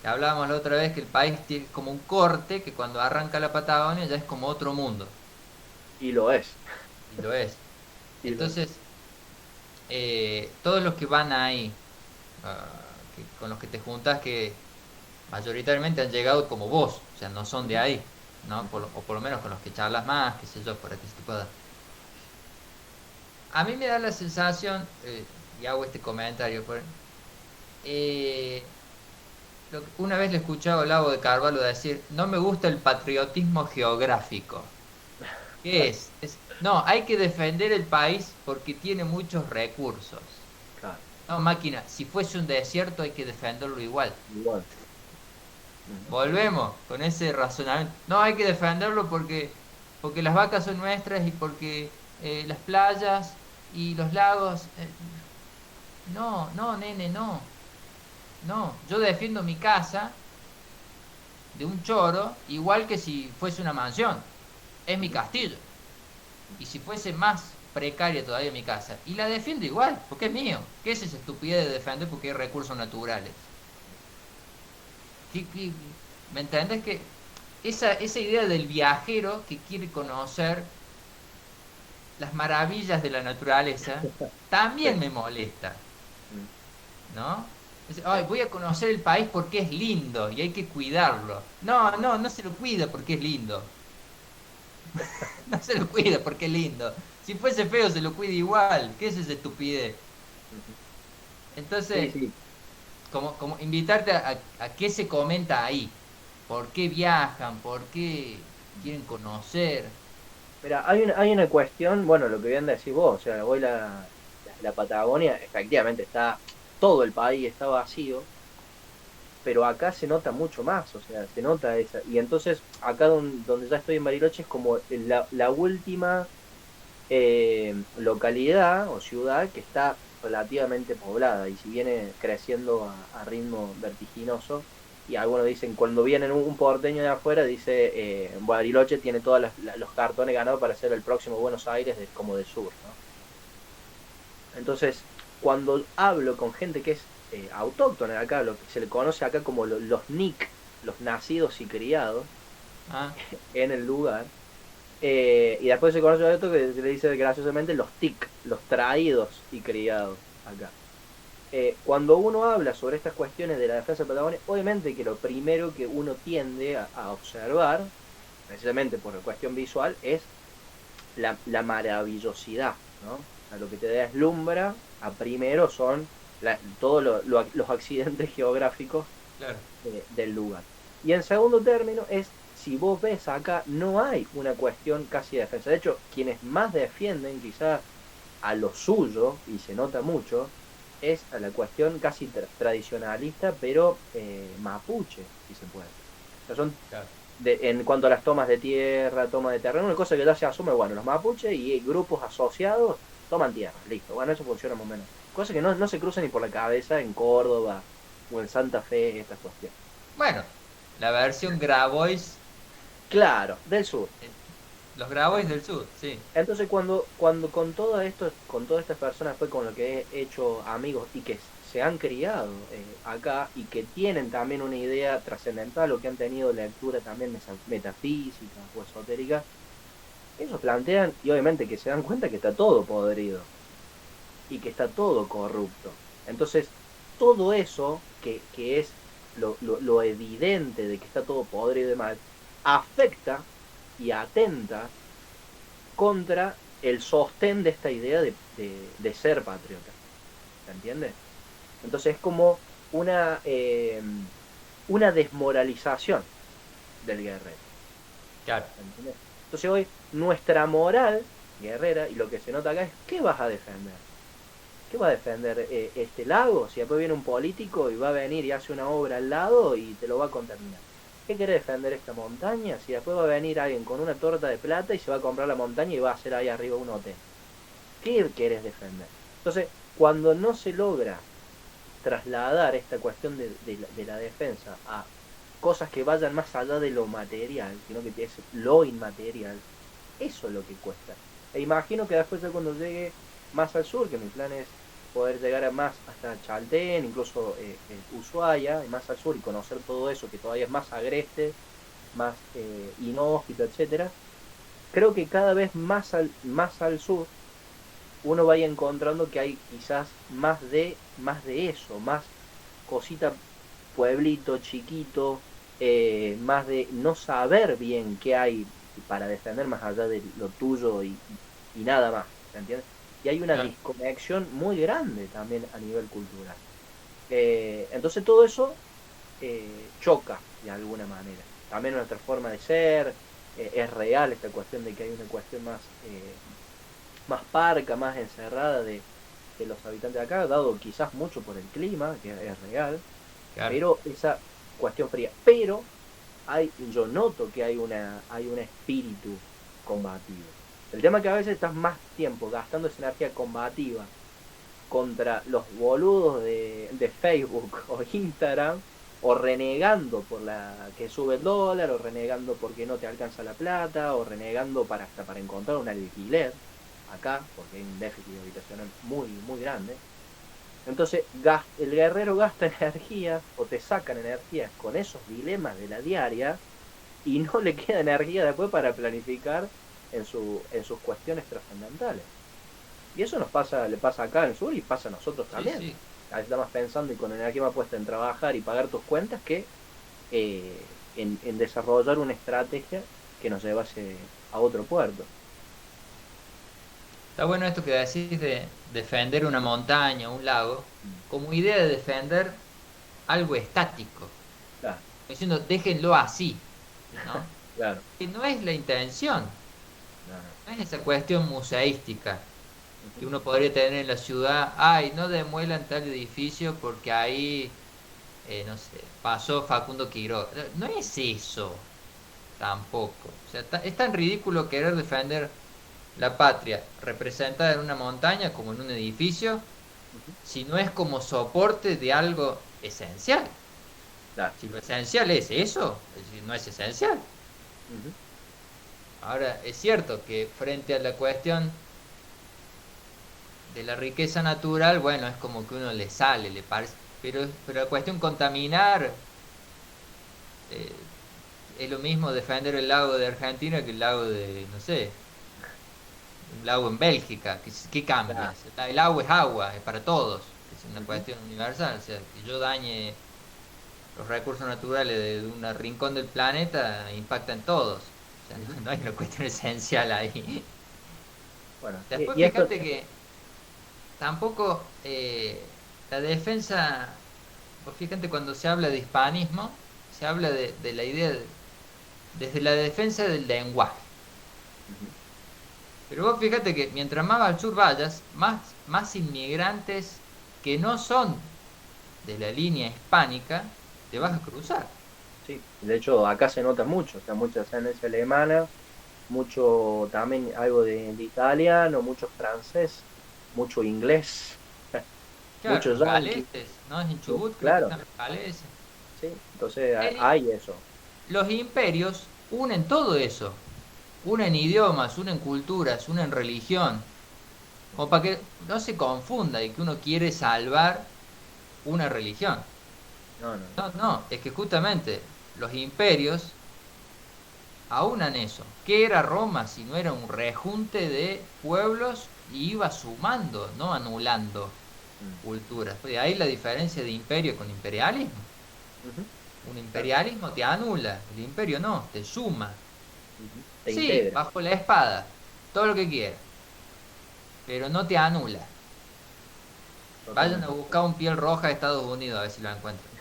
[SPEAKER 2] hablábamos la otra vez que el país tiene como un corte que cuando arranca la Patagonia ya es como otro mundo,
[SPEAKER 1] Y lo es.
[SPEAKER 2] y lo es.
[SPEAKER 1] Y lo es.
[SPEAKER 2] Entonces, todos los que van ahí, con los que te juntas, que mayoritariamente han llegado como vos, o sea, no son de
[SPEAKER 1] Ujú,
[SPEAKER 2] ahí, ¿no?
[SPEAKER 1] ujú.
[SPEAKER 2] O por lo menos con los que charlas más, qué sé yo, por aquí se pueda. A mí me da la sensación, y hago este comentario, eh, una vez le escuché a Olavo de Carvalho decir, no me gusta el patriotismo geográfico. ¿Qué es? No, hay que defender el país porque tiene muchos recursos.
[SPEAKER 1] Claro,
[SPEAKER 2] No, máquina, si fuese un desierto hay que defenderlo igual.
[SPEAKER 1] igual. Ujú.
[SPEAKER 2] Volvemos con ese razonamiento. No, hay que defenderlo porque las vacas son nuestras y porque las playas y los lagos. No, no, nene, no. No, yo defiendo mi casa de un choro igual que si fuese una mansión. Es mi
[SPEAKER 1] Ujú.
[SPEAKER 2] castillo. Y si fuese más precaria todavía mi casa. Y la defiendo igual, porque es mío. ¿Qué es esa estupidez de defender porque hay recursos naturales? ¿Qué? ¿Me entiendes? Que esa idea del viajero que quiere conocer las maravillas de la naturaleza también
[SPEAKER 1] Sí.
[SPEAKER 2] me molesta,
[SPEAKER 1] Mm,
[SPEAKER 2] ¿no?
[SPEAKER 1] sí.
[SPEAKER 2] Ay, voy a conocer el país porque es lindo y hay que cuidarlo. No, no, no se lo cuida porque es lindo. No se lo cuida porque es lindo. Si fuese feo se lo cuida igual. ¿Qué es esa estupidez?
[SPEAKER 1] Ujú. Sí,
[SPEAKER 2] Entonces,
[SPEAKER 1] sí.
[SPEAKER 2] como invitarte a qué se comenta ahí. ¿Por qué viajan? ¿Por qué quieren conocer?
[SPEAKER 1] Mira, hay una cuestión, bueno, lo que bien decís vos, o sea, hoy la Patagonia, efectivamente está, todo el país está vacío, pero acá se nota mucho más, o sea, se nota esa. Y entonces, acá donde ya estoy en Bariloche es como la última localidad o ciudad que está relativamente poblada y si viene creciendo a ritmo vertiginoso. Y algunos dicen, cuando viene un porteño de afuera, dice, Bariloche tiene todos los cartones ganados para ser el próximo Buenos Aires como del sur, ¿no? Entonces, cuando hablo con gente que es autóctona de acá, lo que se le conoce acá como los NIC, los nacidos y criados
[SPEAKER 2] Ah,
[SPEAKER 1] en el lugar, y después se conoce a esto que se le dice graciosamente los TIC, los traídos y criados acá. Cuando uno habla sobre estas cuestiones de la defensa de Patagonia, obviamente que lo primero que uno tiende a observar, precisamente por la cuestión visual, es la maravillosidad, ¿no? A lo que te deslumbra a primero son todos los accidentes geográficos
[SPEAKER 2] claro.
[SPEAKER 1] del lugar. Y en segundo término es, si vos ves acá, no hay una cuestión casi de defensa. De hecho, quienes más defienden quizás a lo suyo, y se nota mucho, es a la cuestión casi tradicionalista, pero mapuche, si se puede. O sea, son
[SPEAKER 2] Claro.
[SPEAKER 1] en cuanto a las tomas de tierra, toma de terreno, una cosa que ya se asume, bueno, los mapuches y grupos asociados toman tierra, listo, bueno, eso funciona más o menos. Cosa que no se cruza ni por la cabeza en Córdoba o en Santa Fe, esta cuestión.
[SPEAKER 2] Bueno, la versión Grabois,
[SPEAKER 1] Claro, del sur.
[SPEAKER 2] eh, los Grabois del sur, sí.
[SPEAKER 1] Entonces cuando con todo esto, con todas estas personas fue con lo que he hecho amigos y que se han criado acá y que tienen también una idea trascendental o que han tenido lectura también metafísica o esotérica, ellos plantean y obviamente que se dan cuenta que está todo podrido y que está todo corrupto. Entonces, todo eso que es lo evidente de que está todo podrido y mal, afecta y atenta contra el sostén de esta idea de ser patriota. ¿Se entiende? Entonces es como una desmoralización del guerrero.
[SPEAKER 2] Claro.
[SPEAKER 1] ¿Se entiende? Entonces hoy nuestra moral guerrera, y lo que se nota acá es, ¿qué vas a defender? ¿Qué va a defender este lago? Si después viene un político y va a venir y hace una obra al lado y te lo va a contaminar. ¿Qué quiere defender esta montaña? Si después va a venir alguien con una torta de plata y se va a comprar la montaña y va a hacer ahí arriba un hotel. ¿Qué quieres defender? Entonces, cuando no se logra trasladar esta cuestión de la defensa a cosas que vayan más allá de lo material, sino que es lo inmaterial, eso es lo que cuesta. E imagino que después ya cuando llegue más al sur, que mi plan es poder llegar a más hasta Chaltén, incluso Ushuaia, y más al sur y conocer todo eso que todavía es más agreste, más inhóspito, etcétera. Creo que cada vez más al sur uno vaya encontrando que hay quizás más de eso, más cosita pueblito chiquito, más de no saber bien qué hay para defender más allá de lo tuyo y nada más, ¿se entiende? Y hay una
[SPEAKER 2] Claro.
[SPEAKER 1] desconexión muy grande también a nivel cultural. Entonces todo eso choca de alguna manera. También nuestra forma de ser, es real esta cuestión de que hay una cuestión más parca, más encerrada de los habitantes de acá, dado quizás mucho por el clima, que es real,
[SPEAKER 2] Claro.
[SPEAKER 1] pero esa cuestión fría. Pero yo noto que hay un espíritu combativo. El tema es que a veces estás más tiempo gastando esa energía combativa contra los boludos de Facebook o Instagram, o renegando por la que sube el dólar, o renegando porque no te alcanza la plata, o renegando hasta para encontrar un alquiler acá, porque hay un déficit habitacional muy grande. Entonces el guerrero gasta energía o te sacan energías con esos dilemas de la diaria y no le queda energía después para planificar en sus cuestiones trascendentales. Y eso le pasa acá en el sur y pasa a nosotros
[SPEAKER 2] Sí,
[SPEAKER 1] también.
[SPEAKER 2] sí.
[SPEAKER 1] A veces estás más pensando y con energía más puesta en trabajar y pagar tus cuentas que en desarrollar una estrategia que nos llevase a otro puerto.
[SPEAKER 2] Está bueno esto que decís de defender una montaña, un lago, como idea de defender algo estático.
[SPEAKER 1] Claro,
[SPEAKER 2] Diciendo, déjenlo así, ¿no?
[SPEAKER 1] claro.
[SPEAKER 2] Que no es la intención,
[SPEAKER 1] No, no.
[SPEAKER 2] no es esa cuestión museística que uno podría tener en la ciudad. Ay, no demuelan tal edificio porque ahí, no sé, pasó Facundo Quiroga. No es eso tampoco. O sea, es tan ridículo querer defender la patria representada en una montaña como en un edificio,
[SPEAKER 1] Ujú.
[SPEAKER 2] si no es como soporte de algo esencial?
[SPEAKER 1] Claro.
[SPEAKER 2] Si lo esencial es eso, es decir, no es esencial.
[SPEAKER 1] Ujú.
[SPEAKER 2] Ahora, es cierto que frente a la cuestión de la riqueza natural, bueno, es como que uno le sale, le parece, pero la cuestión contaminar, eh, es lo mismo defender el lago de Argentina que el lago de, no sé, un lago en Bélgica. ¿Qué cambia?
[SPEAKER 1] Claro.
[SPEAKER 2] El agua es agua, es para todos, es una
[SPEAKER 1] Ujú.
[SPEAKER 2] cuestión universal. O sea, que yo dañe los recursos naturales de un rincón del planeta, impacta en todos. O sea,
[SPEAKER 1] Ujú.
[SPEAKER 2] no hay una cuestión esencial ahí.
[SPEAKER 1] Bueno,
[SPEAKER 2] Después
[SPEAKER 1] y esto,
[SPEAKER 2] fíjate que tampoco la defensa, vos fíjate cuando se habla de hispanismo, se habla de la idea desde la defensa del lenguaje.
[SPEAKER 1] ujú,
[SPEAKER 2] Pero vos fíjate que mientras más al sur vayas, más inmigrantes que no son de la línea hispánica te vas
[SPEAKER 1] ujú,
[SPEAKER 2] a cruzar.
[SPEAKER 1] sí, de hecho acá se nota mucho, o sea, mucha ascendencia alemana, mucho también algo de italiano, mucho francés, mucho inglés,
[SPEAKER 2] Claro,
[SPEAKER 1] mucho
[SPEAKER 2] los
[SPEAKER 1] yankee,
[SPEAKER 2] galeses, ¿no? En Chubut creo que
[SPEAKER 1] claro,
[SPEAKER 2] están los galeses.
[SPEAKER 1] sí, entonces
[SPEAKER 2] El-
[SPEAKER 1] hay eso.
[SPEAKER 2] los imperios unen todo eso. Unen idiomas, unen culturas, unen religión. Como para que no se confunda y que uno quiere salvar una religión.
[SPEAKER 1] No, no, no.
[SPEAKER 2] No, no, es que justamente los imperios aunan eso. ¿Qué era Roma si no era un rejunte de pueblos y iba sumando, no anulando
[SPEAKER 1] Mm,
[SPEAKER 2] culturas? De ahí la diferencia de imperio con imperialismo.
[SPEAKER 1] ujú,
[SPEAKER 2] Un
[SPEAKER 1] claro,
[SPEAKER 2] imperialismo te anula, el imperio no, te suma.
[SPEAKER 1] ujú, te
[SPEAKER 2] Sí,
[SPEAKER 1] integra,
[SPEAKER 2] bajo la espada, todo lo que quieras, pero no te anula. Vayan a
[SPEAKER 1] totalmente.
[SPEAKER 2] buscar un piel roja de Estados Unidos a ver si lo encuentran.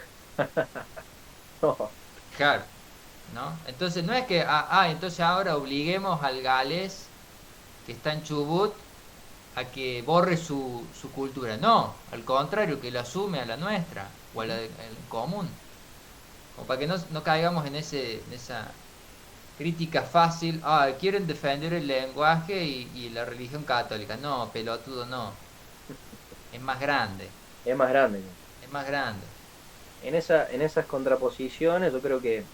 [SPEAKER 1] No,
[SPEAKER 2] Claro, ¿no? Entonces no es que, entonces ahora obliguemos al galés que está en Chubut a que borre su cultura. No, al contrario, que la asume a la nuestra o a la
[SPEAKER 1] ujú,
[SPEAKER 2] en común. Como para que no caigamos en esa crítica fácil. Quieren defender el lenguaje y la religión católica. No, pelotudo, no. Es más grande,
[SPEAKER 1] es más grande.
[SPEAKER 2] es más grande.
[SPEAKER 1] En esas contraposiciones, yo creo que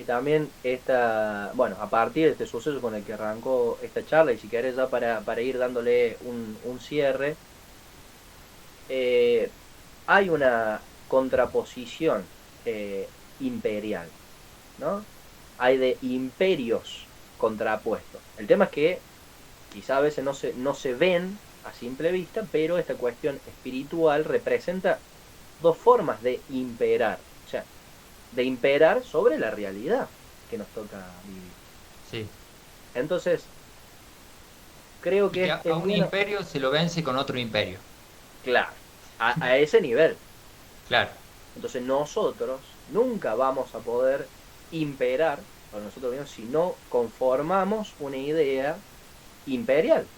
[SPEAKER 1] también esta, bueno, a partir de este suceso con el que arrancó esta charla, y si querés ya para ir dándole un cierre, eh, hay una contraposición imperial, ¿no? Hay de imperios contrapuestos. El tema es que quizá a veces no se ven a simple vista, pero esta cuestión espiritual representa dos formas de imperar, o sea, de imperar sobre la realidad que nos toca vivir.
[SPEAKER 2] Sí.
[SPEAKER 1] Entonces, creo
[SPEAKER 2] Y
[SPEAKER 1] que
[SPEAKER 2] que
[SPEAKER 1] es
[SPEAKER 2] a un
[SPEAKER 1] bueno,
[SPEAKER 2] imperio se lo vence con otro imperio.
[SPEAKER 1] claro, a ese nivel.
[SPEAKER 2] Claro,
[SPEAKER 1] Entonces nosotros nunca vamos a poder imperar para nosotros mismos si no conformamos una idea imperial,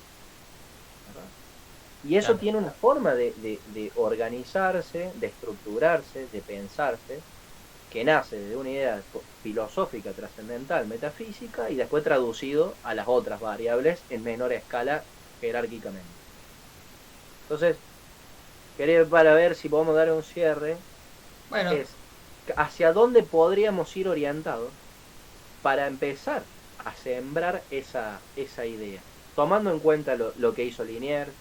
[SPEAKER 1] ¿verdad? Y eso
[SPEAKER 2] claro.
[SPEAKER 1] tiene una forma de organizarse, de estructurarse, de pensarse, que nace de una idea filosófica, trascendental, metafísica, y después traducido a las otras variables en menor escala jerárquicamente. Entonces, quería para ver si podemos dar un cierre,
[SPEAKER 2] Bueno,
[SPEAKER 1] es hacia dónde podríamos ir orientados para empezar a sembrar esa idea, tomando en cuenta lo que hizo Liniers,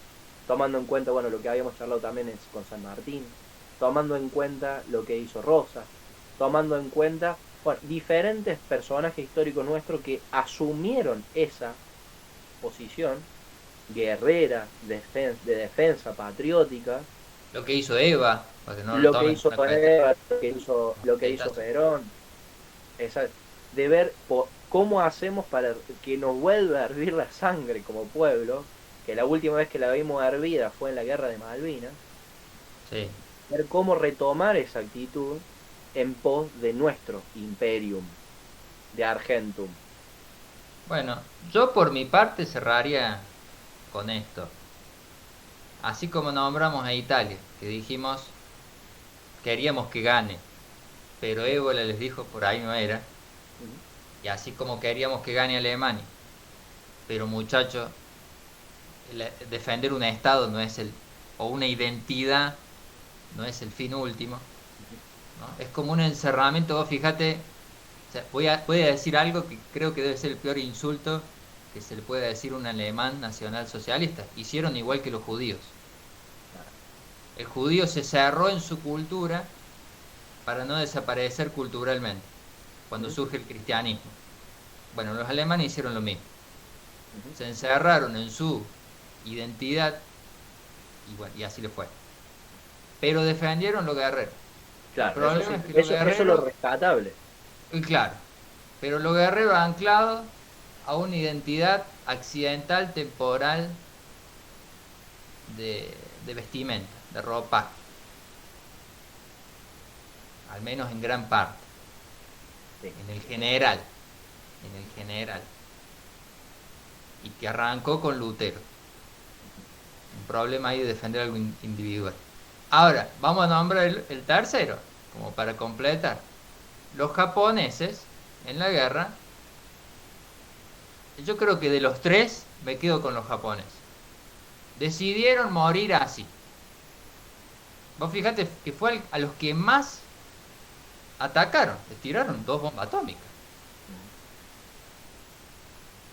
[SPEAKER 1] tomando en cuenta, bueno, lo que habíamos charlado también con San Martín, tomando en cuenta lo que hizo Rosas, tomando en cuenta, bueno, diferentes personajes históricos nuestros que asumieron esa posición guerrera, de defensa patriótica,
[SPEAKER 2] lo que hizo Eva, para que no lo
[SPEAKER 1] lo que
[SPEAKER 2] tomen
[SPEAKER 1] hizo
[SPEAKER 2] una cuestión.
[SPEAKER 1] Eva, lo que hizo
[SPEAKER 2] Completazo.
[SPEAKER 1] Perón, esa, de ver cómo hacemos para que nos vuelva a hervir la sangre como pueblo, que la última vez que la vimos hervida fue en la guerra de Malvinas,
[SPEAKER 2] Sí.
[SPEAKER 1] ver cómo retomar esa actitud en pos de nuestro imperium, de Argentum.
[SPEAKER 2] Bueno, yo por mi parte cerraría con esto. Así como nombramos a Italia, que dijimos queríamos que gane, pero Ébola les dijo por ahí no era,
[SPEAKER 1] Ujú.
[SPEAKER 2] y así como queríamos que gane Alemania, pero muchachos, defender un Estado no es o una identidad no es el fin último, ¿no? Es como un encerramiento. Vos fíjate, o sea, voy a decir algo que creo que debe ser el peor insulto que se le puede decir a un alemán nacionalsocialista. Hicieron igual que los judíos. El judío se cerró en su cultura para no desaparecer culturalmente cuando surge el cristianismo. Bueno, los alemanes hicieron lo mismo. Se encerraron en su identidad y bueno, y así le fue. Pero defendieron lo guerrero. El
[SPEAKER 1] Claro, eso sí,
[SPEAKER 2] problema es que lo
[SPEAKER 1] eso es lo
[SPEAKER 2] guerrero,
[SPEAKER 1] rescatable.
[SPEAKER 2] y claro, pero lo guerrero anclado a una identidad accidental, temporal, de, de vestimenta, de ropa, al menos en gran parte,
[SPEAKER 1] Sí.
[SPEAKER 2] en el general, en el general, y que arrancó con Lutero. Un problema ahí de defender algo individual. Ahora, vamos a nombrar el tercero, como para completar. Los japoneses, en la guerra, yo creo que de los tres, me quedo con los japoneses. Decidieron morir así. Vos fíjate que fue a los que más atacaron, les tiraron 2 bombas atómicas.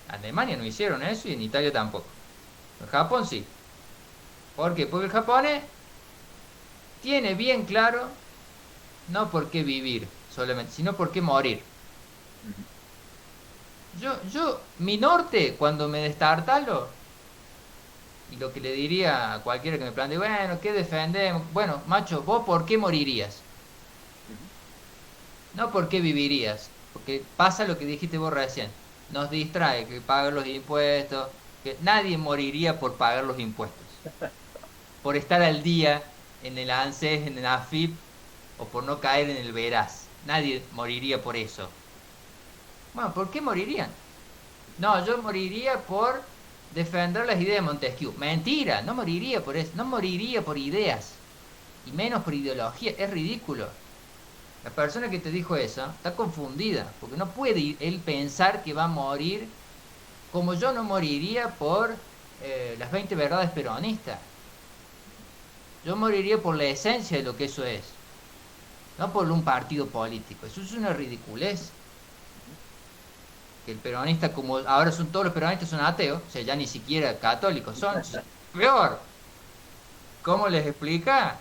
[SPEAKER 2] En Alemania no hicieron eso y en Italia tampoco. En Japón sí. ¿Por qué? Porque el japonés tiene bien claro no por qué vivir solamente, sino por qué morir. Mi norte, cuando me destartalo, y lo que le diría a cualquiera que me plantee, bueno, ¿qué defendemos? Bueno, macho, ¿vos por qué morirías? No por qué vivirías. Porque pasa lo que dijiste vos recién. Nos distrae que pagar los impuestos, que nadie moriría por pagar los impuestos. Por estar al día en el ANSES, en el AFIP, o por no caer en el Veraz. Nadie moriría por eso. Bueno, ¿por qué morirían? No, yo moriría por defender las ideas de Montesquieu. Mentira, no moriría por eso, no moriría por ideas, y menos por ideología, es ridículo. La persona que te dijo eso está confundida, porque no puede él pensar que va a morir como yo no moriría por las 20 verdades peronistas. Yo moriría por la esencia de lo que eso es, no por un partido político. Eso es una ridiculez. Que el peronista, como ahora son todos los peronistas son ateos, o sea, ya ni siquiera católicos son, peor. ¿Cómo les explica?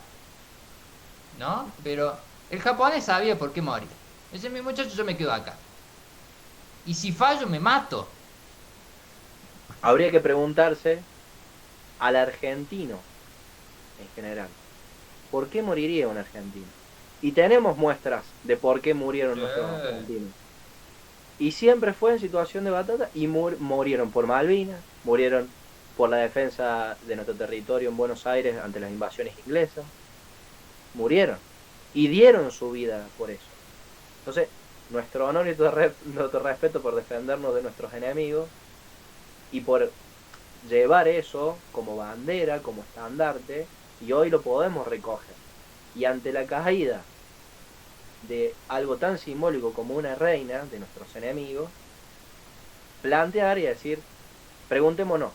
[SPEAKER 2] ¿No? Pero el japonés sabía por qué morir. Dice, mi muchacho, yo me quedo acá. Y si fallo, me mato.
[SPEAKER 1] Habría que preguntarse al argentino en general, ¿por qué moriría un argentino? Y tenemos muestras de por qué murieron nuestros argentinos. Y siempre fue en situación de batalla y murieron por Malvinas, murieron por la defensa de nuestro territorio en Buenos Aires ante las invasiones inglesas. Murieron y dieron su vida por eso. Entonces, nuestro honor y nuestro respeto por defendernos de nuestros enemigos y por llevar eso como bandera, como estandarte, y hoy lo podemos recoger. Y ante la caída de algo tan simbólico como una reina de nuestros enemigos, plantear y decir, preguntémonos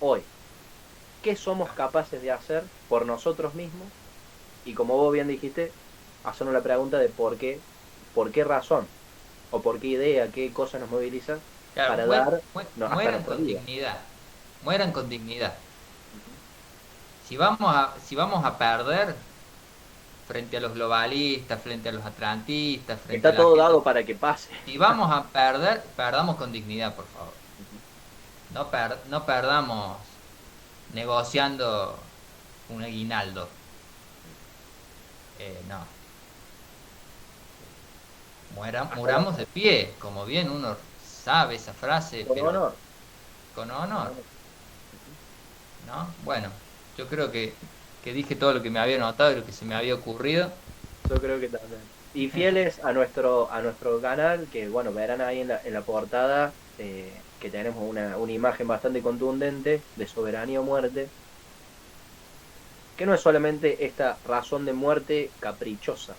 [SPEAKER 1] hoy, ¿qué somos capaces de hacer por nosotros mismos? Y como vos bien dijiste, hacernos la pregunta de por qué razón, o por qué idea, qué cosa nos moviliza,
[SPEAKER 2] Claro,
[SPEAKER 1] para dar
[SPEAKER 2] mueran con dignidad. Mueran con dignidad. Si vamos a perder frente a los globalistas, frente a los atlantistas, frente a
[SPEAKER 1] Está
[SPEAKER 2] la
[SPEAKER 1] todo
[SPEAKER 2] gente,
[SPEAKER 1] dado para que pase.
[SPEAKER 2] si vamos a perder, perdamos con dignidad, por favor. No perdamos negociando un aguinaldo. No. Muramos de pie, como bien uno sabe esa frase,
[SPEAKER 1] Con
[SPEAKER 2] pero
[SPEAKER 1] honor.
[SPEAKER 2] con honor, ¿no? Bueno, yo creo que dije todo lo que me había notado y lo que se me había ocurrido.
[SPEAKER 1] Yo creo que también. Y fieles a nuestro canal, que bueno, verán ahí en la portada que tenemos una imagen bastante contundente de soberanía o muerte, que no es solamente esta razón de muerte caprichosa,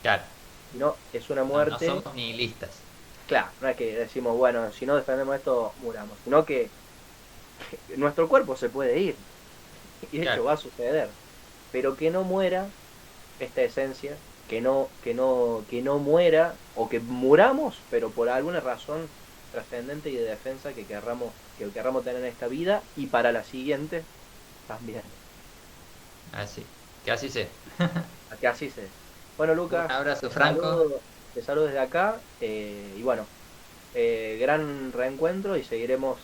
[SPEAKER 2] Claro,
[SPEAKER 1] sino es una
[SPEAKER 2] no
[SPEAKER 1] muerte,
[SPEAKER 2] somos nihilistas.
[SPEAKER 1] claro, no es que decimos, bueno, si no defendemos esto, muramos, sino que nuestro cuerpo se puede ir, Y de hecho
[SPEAKER 2] Claro.
[SPEAKER 1] va a suceder. Pero que no muera esta esencia, que no muera, o que muramos, pero por alguna razón trascendente y de defensa que querramos tener en esta vida y para la siguiente también.
[SPEAKER 2] Así. Que así sea.
[SPEAKER 1] A que así sea. Bueno,
[SPEAKER 2] Un
[SPEAKER 1] Lucas,
[SPEAKER 2] abrazo,
[SPEAKER 1] te
[SPEAKER 2] Franco.
[SPEAKER 1] saludo, te saludo desde acá, y bueno, gran reencuentro y seguiremos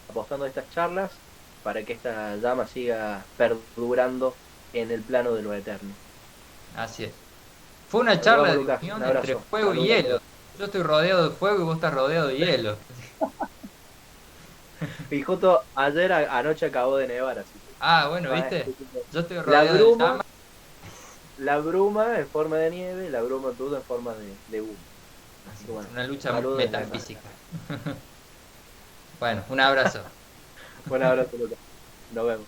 [SPEAKER 1] apostando a estas charlas para que esta llama siga perdurando en el plano de lo eterno.
[SPEAKER 2] Así es. Fue una
[SPEAKER 1] Bueno, nos
[SPEAKER 2] charla
[SPEAKER 1] vemos,
[SPEAKER 2] de
[SPEAKER 1] Lucas. Un
[SPEAKER 2] unión entre
[SPEAKER 1] abrazo.
[SPEAKER 2] fuego y
[SPEAKER 1] Saludos a
[SPEAKER 2] hielo.
[SPEAKER 1] todos.
[SPEAKER 2] Yo estoy rodeado de fuego y vos estás rodeado de hielo.
[SPEAKER 1] Y justo ayer anoche acabó de nevar, así que
[SPEAKER 2] Ah, bueno,
[SPEAKER 1] va,
[SPEAKER 2] ¿viste? Yo estoy
[SPEAKER 1] la
[SPEAKER 2] rodeado de
[SPEAKER 1] bruma,
[SPEAKER 2] llama.
[SPEAKER 1] la bruma en forma de nieve, la bruma todo en forma de humo. Así
[SPEAKER 2] Así
[SPEAKER 1] que
[SPEAKER 2] que
[SPEAKER 1] bueno,
[SPEAKER 2] es una lucha
[SPEAKER 1] saludos desde acá.
[SPEAKER 2] metafísica. Bueno, un abrazo.
[SPEAKER 1] Un abrazo, Lucas. Nos vemos.